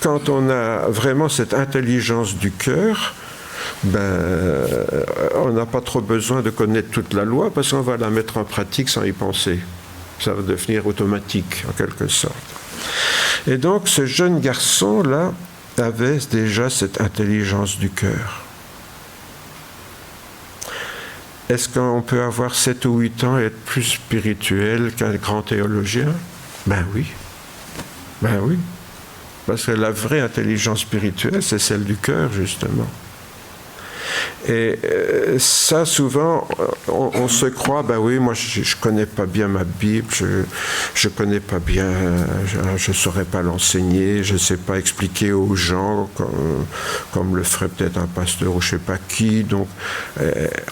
quand on a vraiment cette intelligence du cœur, on n'a pas trop besoin de connaître toute la loi parce qu'on va la mettre en pratique sans y penser. Ça va devenir automatique, en quelque sorte. Et donc, ce jeune garçon-là avait déjà cette intelligence du cœur. Est-ce qu'on peut avoir 7 ou 8 ans et être plus spirituel qu'un grand théologien ? Ben oui. Parce que la vraie intelligence spirituelle, c'est celle du cœur, justement. Et ça, souvent, on se croit, ben oui, moi je connais pas bien ma Bible, je connais pas bien, je saurais pas l'enseigner, je sais pas expliquer aux gens comme le ferait peut-être un pasteur ou je sais pas qui, donc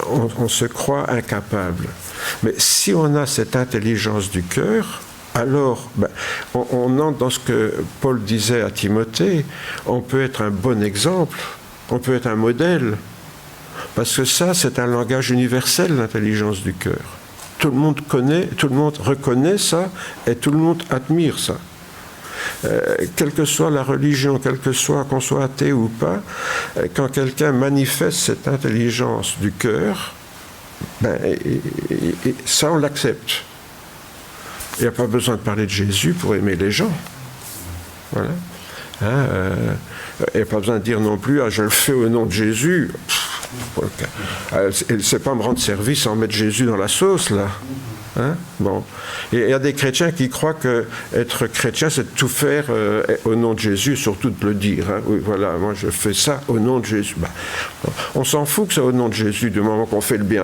on se croit incapable. Mais si on a cette intelligence du cœur, alors on entre dans ce que Paul disait à Timothée, on peut être un bon exemple, on peut être un modèle. Parce que ça, c'est un langage universel, l'intelligence du cœur. Tout le monde connaît, tout le monde reconnaît ça, et tout le monde admire ça. Quelle que soit la religion, quelle que soit, qu'on soit athée ou pas, quand quelqu'un manifeste cette intelligence du cœur, ça, on l'accepte. Il n'y a pas besoin de parler de Jésus pour aimer les gens. Voilà. Il n'y a pas besoin de dire non plus, je le fais au nom de Jésus. C'est pas me rendre service sans mettre Jésus dans la sauce, là. Hein? Bon. Et il y a des chrétiens qui croient que être chrétien, c'est de tout faire au nom de Jésus, surtout de le dire. Hein? Oui, voilà, moi je fais ça au nom de Jésus. On s'en fout que c'est au nom de Jésus, du moment qu'on fait le bien.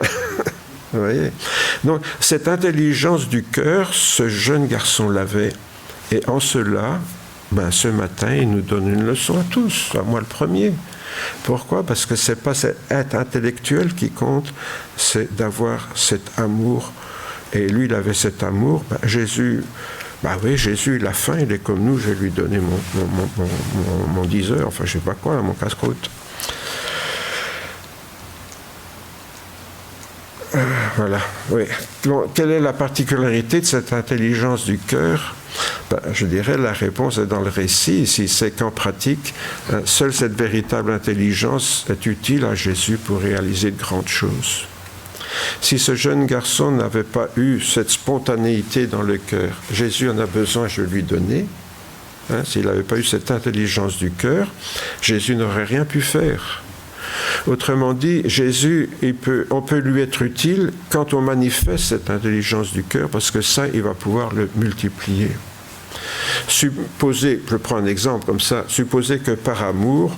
Vous voyez? Donc, cette intelligence du cœur, ce jeune garçon l'avait. Et en cela, ce matin, il nous donne une leçon à tous, à moi le premier. Pourquoi ? Parce que c'est pas être intellectuel qui compte, c'est d'avoir cet amour. Et lui, il avait cet amour. Jésus, Jésus, il a faim, il est comme nous, je vais lui donner mon 10 heures, enfin je sais pas quoi, mon casse-croûte. Voilà, oui. Quelle est la particularité de cette intelligence du cœur ? Je dirais la réponse est dans le récit. Ici, c'est qu'en pratique, seule cette véritable intelligence est utile à Jésus pour réaliser de grandes choses. Si ce jeune garçon n'avait pas eu cette spontanéité dans le cœur, Jésus en a besoin, je vais lui donner. S'il n'avait pas eu cette intelligence du cœur, Jésus n'aurait rien pu faire. Autrement dit, Jésus, on peut lui être utile quand on manifeste cette intelligence du cœur, parce que ça, il va pouvoir le multiplier. Supposez, je prends un exemple comme ça, supposez que par amour,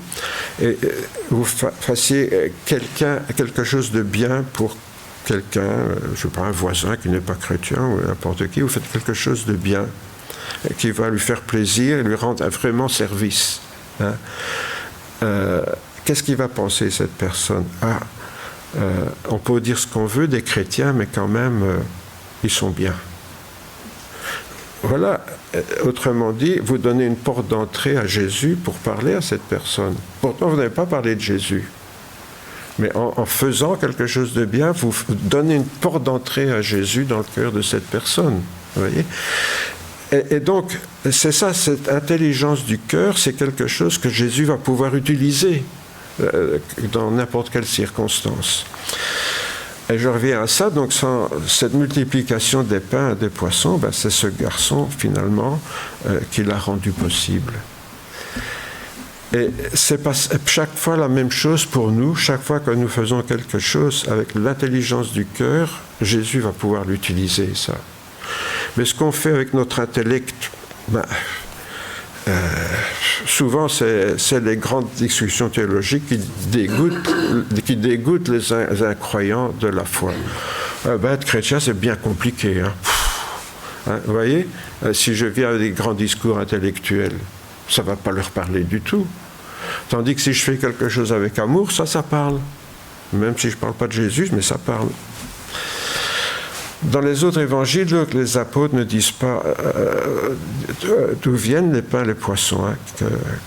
vous fassiez quelque chose de bien pour quelqu'un, je ne sais pas, un voisin qui n'est pas chrétien ou n'importe qui, vous faites quelque chose de bien qui va lui faire plaisir et lui rendre vraiment service. Qu'est-ce qu'il va penser, cette personne ? On peut dire ce qu'on veut des chrétiens, mais quand même, ils sont bien. voilà, autrement dit, vous donnez une porte d'entrée à Jésus pour parler à cette personne. Pourtant, vous n'avez pas parlé de Jésus. Mais en faisant quelque chose de bien, vous donnez une porte d'entrée à Jésus dans le cœur de cette personne. Vous voyez ? Et donc, c'est ça, cette intelligence du cœur, c'est quelque chose que Jésus va pouvoir utiliser dans n'importe quelle circonstance. Et je reviens à ça, donc cette multiplication des pains et des poissons, ben, c'est ce garçon, finalement, qui l'a rendu possible. Et c'est pas chaque fois la même chose pour nous. Chaque fois que nous faisons quelque chose avec l'intelligence du cœur, Jésus va pouvoir l'utiliser, ça. Mais ce qu'on fait avec notre intellect, souvent c'est les grandes discussions théologiques qui dégoûtent les incroyants de la foi. Être chrétien, c'est bien compliqué. Vous voyez, si je viens avec des grands discours intellectuels, ça ne va pas leur parler du tout. Tandis que si je fais quelque chose avec amour, ça parle. Même si je ne parle pas de Jésus, mais ça parle. Dans les autres évangiles, les apôtres ne disent pas d'où viennent les pains et les poissons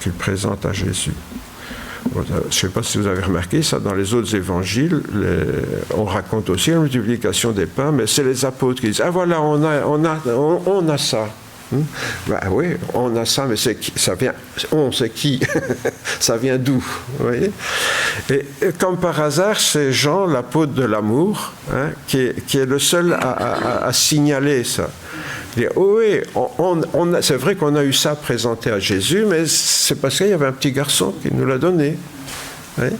qu'ils présentent à Jésus. Je ne sais pas si vous avez remarqué ça, dans les autres évangiles, on raconte aussi la multiplication des pains, mais c'est les apôtres qui disent « Ah voilà, on a ça ». Ben oui, on a ça, mais ça vient. C'est qui? Ça vient d'où? Vous voyez? Et comme par hasard, c'est Jean, l'apôtre de l'amour, qui est le seul à signaler ça. Dire, oui, c'est vrai qu'on a eu ça présenté à Jésus, mais c'est parce qu'il y avait un petit garçon qui nous l'a donné. Oui.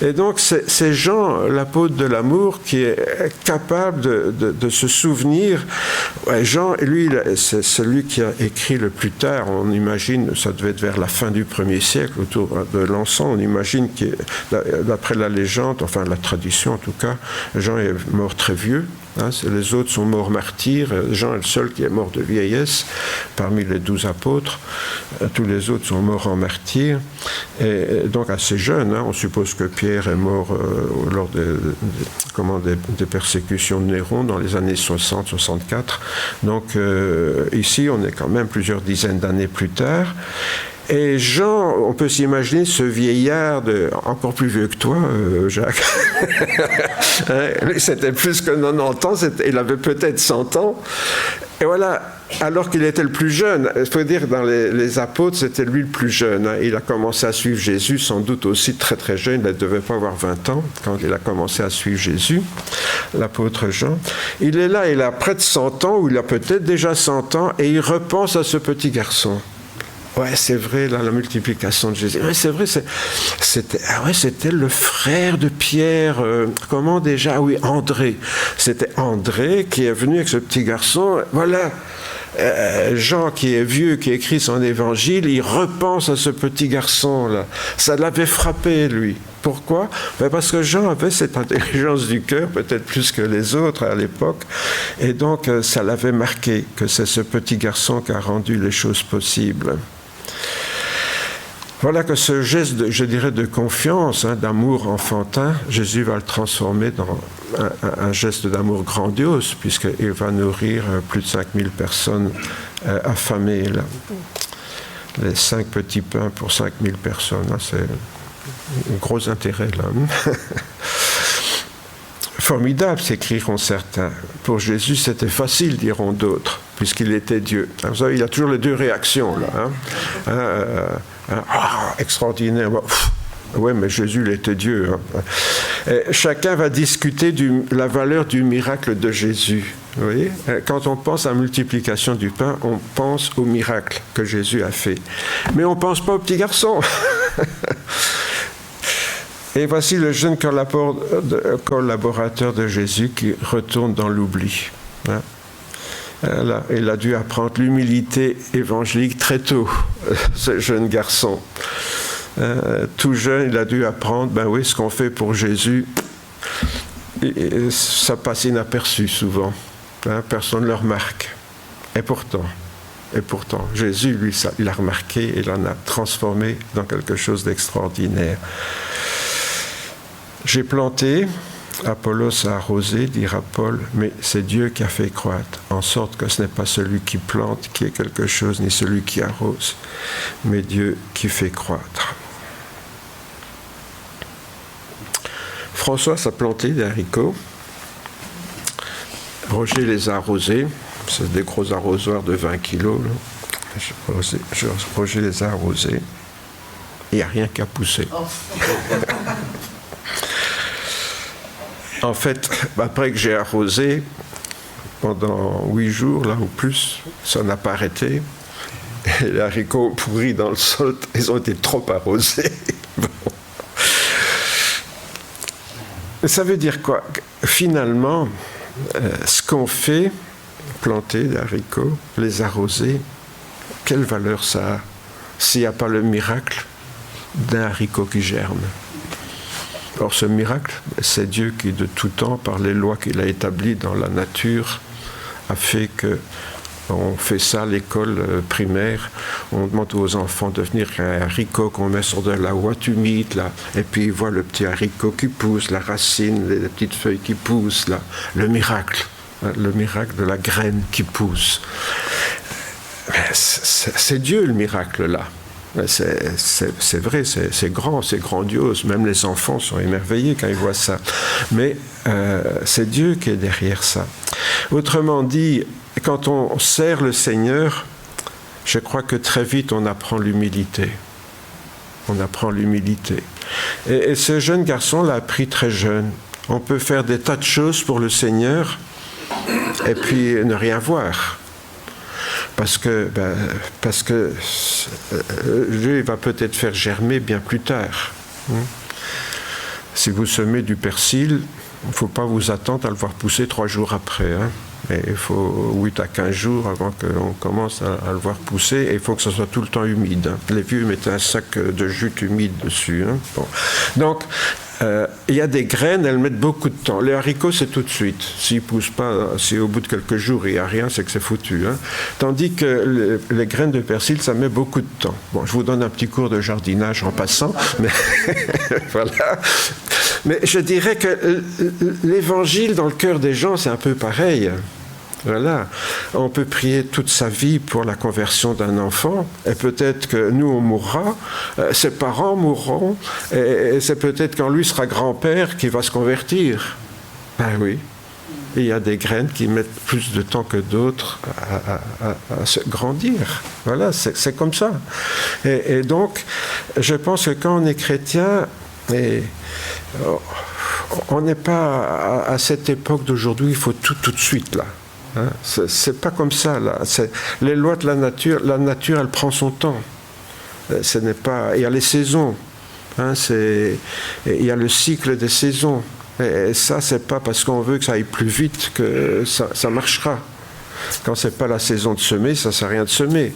Et donc c'est Jean, l'apôtre de l'amour, qui est capable de se souvenir. Ouais, Jean, lui, c'est celui qui a écrit le plus tard. On imagine, ça devait être vers la fin du 1er siècle, autour de l'encens. On imagine que, d'après la légende, enfin la tradition en tout cas, Jean est mort très vieux. Les autres sont morts martyrs. Jean est le seul qui est mort de vieillesse parmi les 12 apôtres. Tous les autres sont morts en martyrs. Et donc assez jeunes. On suppose que Pierre est mort lors des persécutions de Néron dans les années 60-64. Donc ici, on est quand même plusieurs dizaines d'années plus tard. Et Jean, on peut s'imaginer ce vieillard encore plus vieux que toi, Jacques. C'était plus que 90 ans, il avait peut-être 100 ans. Et voilà, alors qu'il était le plus jeune, il faut dire dans les apôtres, c'était lui le plus jeune. Il a commencé à suivre Jésus, sans doute aussi très très jeune, il ne devait pas avoir 20 ans quand il a commencé à suivre Jésus, l'apôtre Jean. Il est là, il a près de 100 ans, ou il a peut-être déjà 100 ans, et il repense à ce petit garçon. Ouais, c'est vrai, là, la multiplication de Jésus. Ouais, c'est vrai, c'était le frère de Pierre. Comment déjà? Oui, André. C'était André qui est venu avec ce petit garçon. Voilà. Jean, qui est vieux, qui écrit son évangile, il repense à ce petit garçon-là. Ça l'avait frappé, lui. Pourquoi? Parce que Jean avait cette intelligence du cœur, peut-être plus que les autres à l'époque, et donc ça l'avait marqué, que c'est ce petit garçon qui a rendu les choses possibles. Voilà que ce geste, je dirais, de confiance, d'amour enfantin, Jésus va le transformer dans un geste d'amour grandiose, puisqu'il va nourrir plus de 5000 personnes affamées. Là. Les 5 petits pains pour 5000 personnes, c'est un gros intérêt là. Formidable, s'écrieront certains. Pour Jésus, c'était facile, diront d'autres, puisqu'il était Dieu. Vous savez, il y a toujours les deux réactions là. Extraordinaire. Oui, mais Jésus, il était Dieu. Et chacun va discuter la valeur du miracle de Jésus. Vous voyez? Quand on pense à la multiplication du pain, on pense au miracle que Jésus a fait. Mais on ne pense pas au petit garçon. Et voici le jeune collaborateur de Jésus qui retourne dans l'oubli. Il a dû apprendre l'humilité évangélique très tôt, ce jeune garçon. Tout jeune, il a dû apprendre, ce qu'on fait pour Jésus, et ça passe inaperçu souvent. Personne ne le remarque. Et pourtant, Jésus, lui, il l'a remarqué et l'en a transformé dans quelque chose d'extraordinaire. J'ai planté, Apollos a arrosé, dira Paul, mais c'est Dieu qui a fait croître, en sorte que ce n'est pas celui qui plante qui est quelque chose, ni celui qui arrose, mais Dieu qui fait croître. François a planté des haricots. Roger les a arrosés. C'est des gros arrosoirs de 20 kilos. Là. Roger les a arrosés. Il n'y a rien qui a poussé. En fait, après que j'ai arrosé, pendant 8 jours, là ou plus, ça n'a pas arrêté. Et les haricots pourris dans le sol, ils ont été trop arrosés. Bon. Ça veut dire quoi? Finalement, ce qu'on fait, planter des haricots, les arroser, quelle valeur ça a s'il n'y a pas le miracle d'un haricot qui germe? Or, ce miracle, c'est Dieu qui, de tout temps, par les lois qu'il a établies dans la nature, a fait que on fait ça à l'école primaire. On demande aux enfants de venir un haricot qu'on met sur de la ouate humide, là, et puis ils voient le petit haricot qui pousse, la racine, les petites feuilles qui poussent, là. Le miracle de la graine qui pousse. C'est Dieu le miracle, là. C'est vrai, c'est grand, c'est grandiose. Même les enfants sont émerveillés quand ils voient ça. Mais c'est Dieu qui est derrière ça. Autrement dit, quand on sert le Seigneur, je crois que très vite on apprend l'humilité. On apprend l'humilité. Et ce jeune garçon l'a appris très jeune. On peut faire des tas de choses pour le Seigneur et puis ne rien voir. Parce que Dieu va peut-être faire germer bien plus tard. Si vous semez du persil, il ne faut pas vous attendre à le voir pousser 3 jours après. Et il faut 8 à 15 jours avant qu'on commence à le voir pousser. Et il faut que ce soit tout le temps humide. Les vieux mettaient un sac de jute humide dessus. Bon. Donc, il y a des graines, elles mettent beaucoup de temps. Les haricots, c'est tout de suite. S'ils ne poussent pas, si au bout de quelques jours il n'y a rien, c'est que c'est foutu. Tandis que les graines de persil, ça met beaucoup de temps. Bon, je vous donne un petit cours de jardinage en passant, mais voilà. Mais je dirais que l'évangile dans le cœur des gens, c'est un peu pareil. Voilà. On peut prier toute sa vie pour la conversion d'un enfant, et peut-être que nous, on mourra, ses parents mourront, et c'est peut-être quand lui sera grand-père qu'il va se convertir. Ben oui. Il y a des graines qui mettent plus de temps que d'autres à se grandir. Voilà, c'est comme ça. Et donc, je pense que quand on est chrétien, on n'est pas à cette époque d'aujourd'hui, il faut tout de suite, là. C'est pas comme ça, là. Les lois de la nature, elle prend son temps. Ce n'est pas. Il y a les saisons. Il y a le cycle des saisons. Et ça, c'est pas parce qu'on veut que ça aille plus vite que ça marchera. Quand c'est pas la saison de semer, ça sert à rien de semer.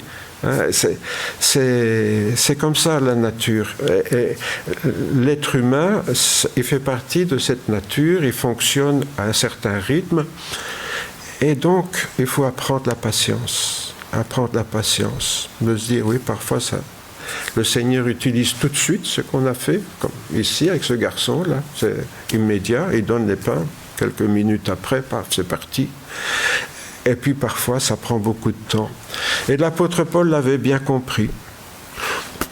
C'est comme ça la nature. Et l'être humain, il fait partie de cette nature. Il fonctionne à un certain rythme. Et donc, il faut apprendre la patience. De se dire, oui, parfois, le Seigneur utilise tout de suite ce qu'on a fait, comme ici, avec ce garçon-là. C'est immédiat, il donne les pains. Quelques minutes après, paf, c'est parti. Et puis, parfois, ça prend beaucoup de temps. Et l'apôtre Paul l'avait bien compris.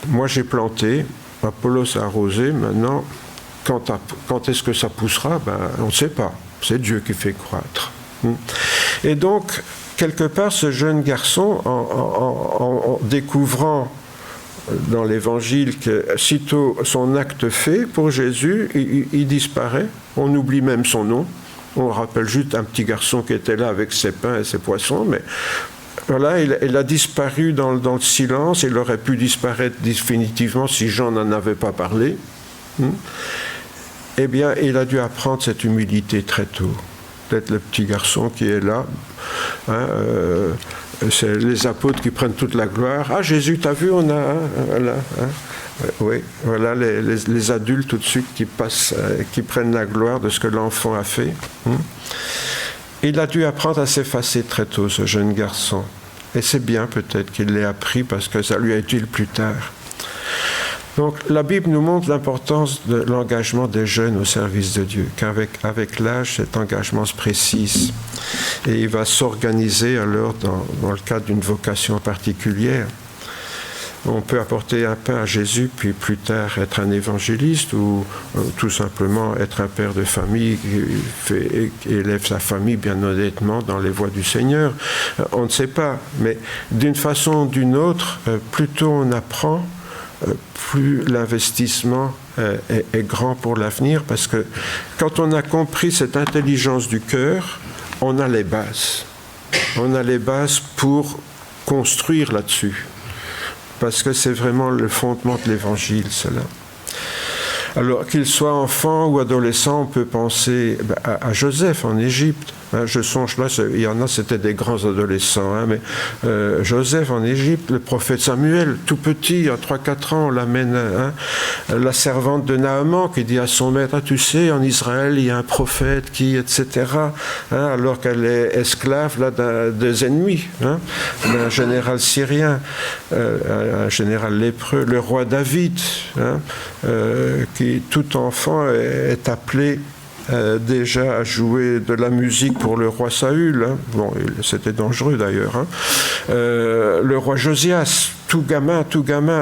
Moi, j'ai planté, Apollos a arrosé. Maintenant, quand est-ce que ça poussera? On ne sait pas. C'est Dieu qui fait croître. Et donc, quelque part, ce jeune garçon, en découvrant dans l'Évangile que sitôt son acte fait pour Jésus, il disparaît. On oublie même son nom. On rappelle juste un petit garçon qui était là avec ses pains et ses poissons, mais voilà, il a disparu dans le silence. Il aurait pu disparaître définitivement si Jean n'en avait pas parlé. Eh bien, il a dû apprendre cette humilité très tôt. Peut-être le petit garçon qui est là. C'est les apôtres qui prennent toute la gloire. Ah, Jésus, t'as vu, on a... voilà, oui, voilà les adultes tout de suite qui passent, qui prennent la gloire de ce que l'enfant a fait. Il a dû apprendre à s'effacer très tôt, ce jeune garçon. Et c'est bien peut-être qu'il l'ait appris parce que ça lui a été utile plus tard. Donc la Bible nous montre l'importance de l'engagement des jeunes au service de Dieu, qu'avec l'âge, cet engagement se précise. Et il va s'organiser alors dans le cadre d'une vocation particulière. On peut apporter un pain à Jésus, puis plus tard être un évangéliste ou tout simplement être un père de famille qui élève sa famille bien honnêtement dans les voies du Seigneur. On ne sait pas, mais d'une façon ou d'une autre, plus tôt on apprend, plus l'investissement est grand pour l'avenir, parce que quand on a compris cette intelligence du cœur, on a les bases. On a les bases pour construire là-dessus. Parce que c'est vraiment le fondement de l'Évangile, cela. Alors, qu'il soit enfant ou adolescent, on peut penser à Joseph en Égypte. Je songe là, il y en a, c'était des grands adolescents, mais Joseph en Égypte, le prophète Samuel, tout petit, à 3-4 ans, on l'amène, la servante de Naaman qui dit à son maître, tu sais, en Israël, il y a un prophète qui, etc., alors qu'elle est esclave là, des ennemis, d'un général syrien, un général lépreux, le roi David, qui, tout enfant, est appelé déjà à jouer de la musique pour le roi Saül, bon, c'était dangereux d'ailleurs, le roi Josias, tout gamin,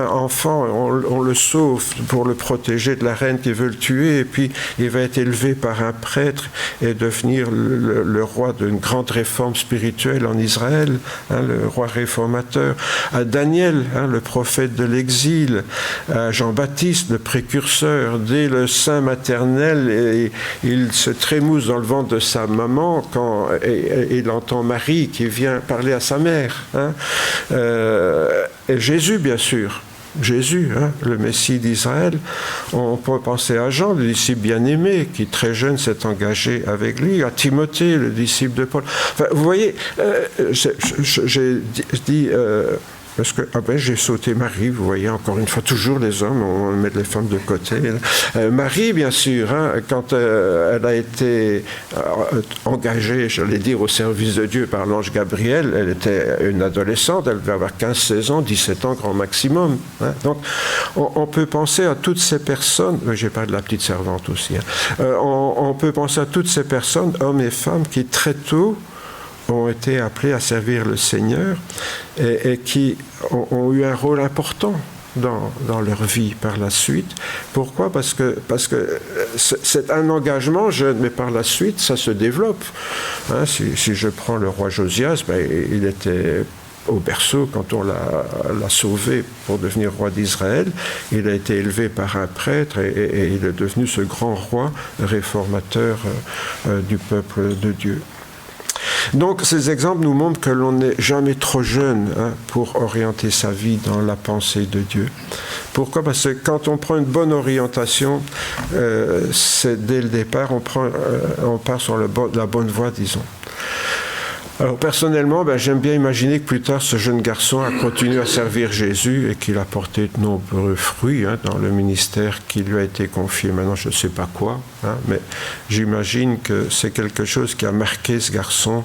enfant, on le sauve pour le protéger de la reine qui veut le tuer, et puis il va être élevé par un prêtre et devenir le roi d'une grande réforme spirituelle en Israël, le roi réformateur. À Daniel, le prophète de l'exil, à Jean-Baptiste, le précurseur, dès le sein maternel, et il se trémousse dans le ventre de sa maman quand il entend Marie qui vient parler à sa mère. Et Jésus, bien sûr. Jésus, le Messie d'Israël. On peut penser à Jean, le disciple bien-aimé, qui très jeune s'est engagé avec lui, à Timothée, le disciple de Paul. Enfin, vous voyez, j'ai dit... parce que j'ai sauté Marie, vous voyez, encore une fois, toujours les hommes, on met les femmes de côté. Marie, bien sûr, quand elle a été engagée, j'allais dire, au service de Dieu par l'ange Gabriel, elle était une adolescente, elle devait avoir 15-16 ans, 17 ans grand maximum. Donc, on peut penser à toutes ces personnes, j'ai parlé de la petite servante aussi, on peut penser à toutes ces personnes, hommes et femmes, qui très tôt ont été appelés à servir le Seigneur et qui ont eu un rôle important dans leur vie par la suite. Pourquoi ? Parce que c'est un engagement jeune, mais par la suite, ça se développe. Si je prends le roi Josias, il était au berceau quand on l'a sauvé pour devenir roi d'Israël. Il a été élevé par un prêtre et il est devenu ce grand roi réformateur du peuple de Dieu. Donc ces exemples nous montrent que l'on n'est jamais trop jeune pour orienter sa vie dans la pensée de Dieu. Pourquoi ? Parce que quand on prend une bonne orientation, c'est dès le départ, on part sur la bonne voie, disons. Alors personnellement, j'aime bien imaginer que plus tard, ce jeune garçon a continué à servir Jésus et qu'il a porté de nombreux fruits dans le ministère qui lui a été confié. Maintenant, je ne sais pas quoi, mais j'imagine que c'est quelque chose qui a marqué ce garçon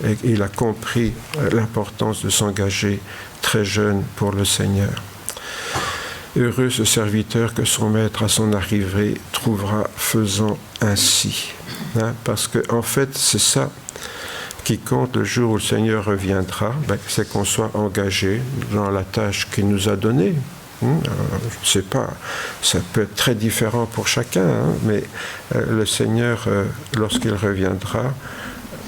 et il a compris l'importance de s'engager très jeune pour le Seigneur. Heureux ce serviteur que son maître à son arrivée trouvera faisant ainsi. Parce qu'en fait, c'est ça qui compte le jour où le Seigneur reviendra, c'est qu'on soit engagé dans la tâche qu'il nous a donnée. Je ne sais pas, ça peut être très différent pour chacun, mais le Seigneur, lorsqu'il reviendra,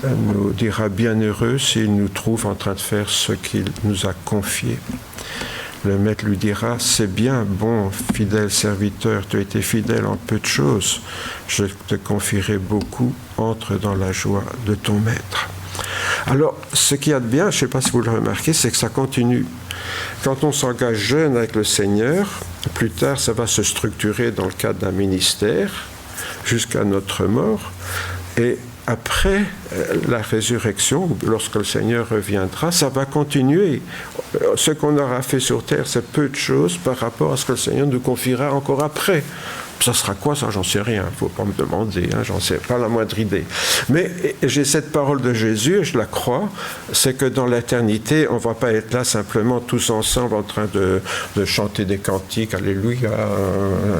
nous dira bienheureux s'il nous trouve en train de faire ce qu'il nous a confié. Le maître lui dira, c'est bien, bon, fidèle serviteur, tu as été fidèle en peu de choses, je te confierai beaucoup, entre dans la joie de ton maître. Alors, ce qu'il y a de bien, je ne sais pas si vous le remarquez, c'est que ça continue. Quand on s'engage jeune avec le Seigneur, plus tard, ça va se structurer dans le cadre d'un ministère, jusqu'à notre mort. Et après, la résurrection, lorsque le Seigneur reviendra, ça va continuer. Ce qu'on aura fait sur terre, c'est peu de choses par rapport à ce que le Seigneur nous confiera encore après. Ça sera quoi, ça, j'en sais rien, il ne faut pas me demander, j'en sais pas la moindre idée. Mais j'ai cette parole de Jésus, et je la crois, c'est que dans l'éternité, on ne va pas être là simplement tous ensemble en train de chanter des cantiques, alléluia,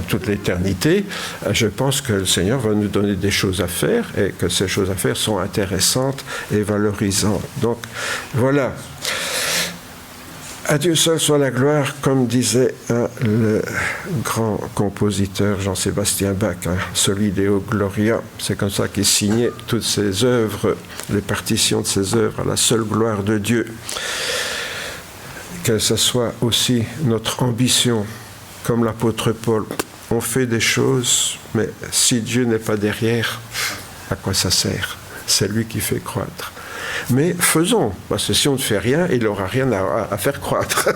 toute l'éternité. Je pense que le Seigneur va nous donner des choses à faire, et que ces choses à faire sont intéressantes et valorisantes. Donc, voilà. À Dieu seul soit la gloire, comme disait le grand compositeur Jean-Sébastien Bach, Soli Deo Gloria. C'est comme ça qu'il signait toutes ses œuvres, les partitions de ses œuvres à la seule gloire de Dieu. Que ce soit aussi notre ambition, comme l'apôtre Paul. On fait des choses, mais si Dieu n'est pas derrière, à quoi ça sert? C'est lui qui fait croître. Mais faisons, parce que si on ne fait rien, il n'aura rien à faire croître.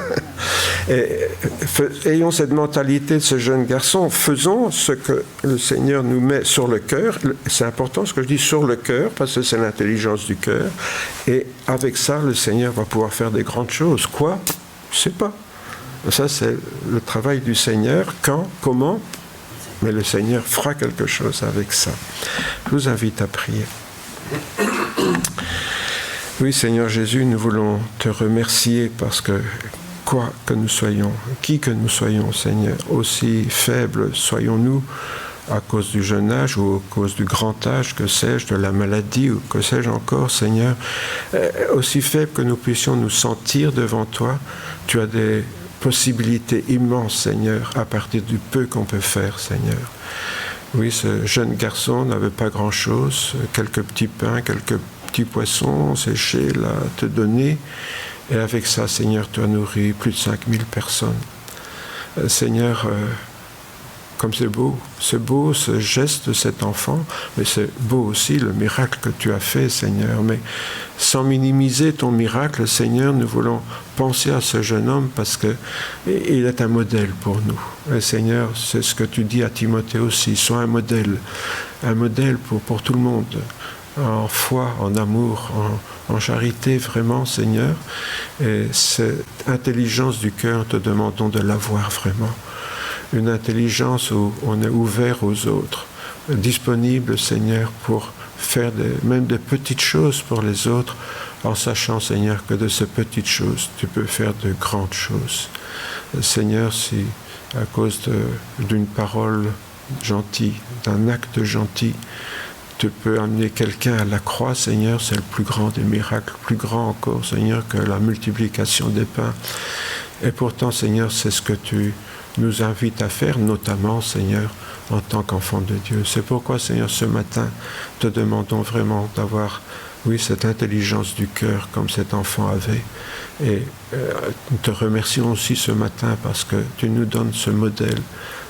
Ayons cette mentalité de ce jeune garçon, faisons ce que le Seigneur nous met sur le cœur. C'est important ce que je dis sur le cœur, parce que c'est l'intelligence du cœur. Et avec ça, le Seigneur va pouvoir faire des grandes choses. Quoi? Je ne sais pas. Ça, c'est le travail du Seigneur. Quand? Comment? Mais le Seigneur fera quelque chose avec ça. Je vous invite à prier. Oui, Seigneur Jésus, nous voulons te remercier parce que quoi que nous soyons, qui que nous soyons, Seigneur, aussi faibles soyons-nous à cause du jeune âge ou à cause du grand âge, que sais-je, de la maladie ou que sais-je encore, Seigneur, aussi faibles que nous puissions nous sentir devant toi, tu as des possibilités immenses, Seigneur, à partir du peu qu'on peut faire, Seigneur. Oui, ce jeune garçon n'avait pas grand-chose, quelques petits pains, quelques petits poissons séchés là, à te donner. Et avec ça, Seigneur, tu as nourri plus de 5000 personnes. Seigneur, comme c'est beau ce geste de cet enfant, mais c'est beau aussi le miracle que tu as fait, Seigneur. Mais sans minimiser ton miracle, Seigneur, nous voulons penser à ce jeune homme parce qu'il est un modèle pour nous. Et Seigneur, c'est ce que tu dis à Timothée aussi, sois un modèle pour tout le monde, en foi, en amour, en charité, vraiment, Seigneur. Et cette intelligence du cœur, te demandons de l'avoir vraiment. Une intelligence où on est ouvert aux autres, disponible, Seigneur, pour faire même des petites choses pour les autres, en sachant, Seigneur, que de ces petites choses, tu peux faire de grandes choses. Seigneur, si à cause d'une parole gentille, d'un acte gentil, tu peux amener quelqu'un à la croix, Seigneur, c'est le plus grand des miracles, plus grand encore, Seigneur, que la multiplication des pains. Et pourtant, Seigneur, c'est ce que tu nous invites à faire, notamment, Seigneur, en tant qu'enfant de Dieu. C'est pourquoi, Seigneur, ce matin, te demandons vraiment d'avoir, oui, cette intelligence du cœur comme cet enfant avait. Et nous te remercions aussi ce matin parce que tu nous donnes ce modèle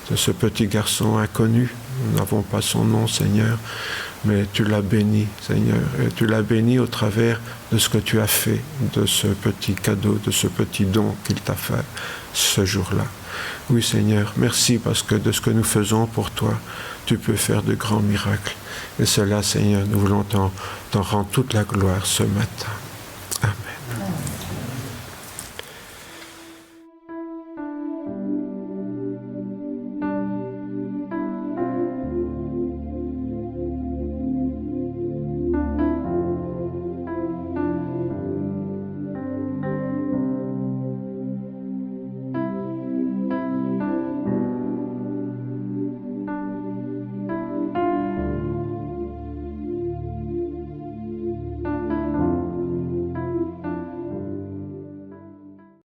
de ce petit garçon inconnu. Nous n'avons pas son nom, Seigneur, mais tu l'as béni, Seigneur. Et tu l'as béni au travers de ce que tu as fait, de ce petit cadeau, de ce petit don qu'il t'a fait ce jour-là. Oui, Seigneur, merci parce que de ce que nous faisons pour toi, tu peux faire de grands miracles. Et cela, Seigneur, nous voulons t'en rendre toute la gloire ce matin.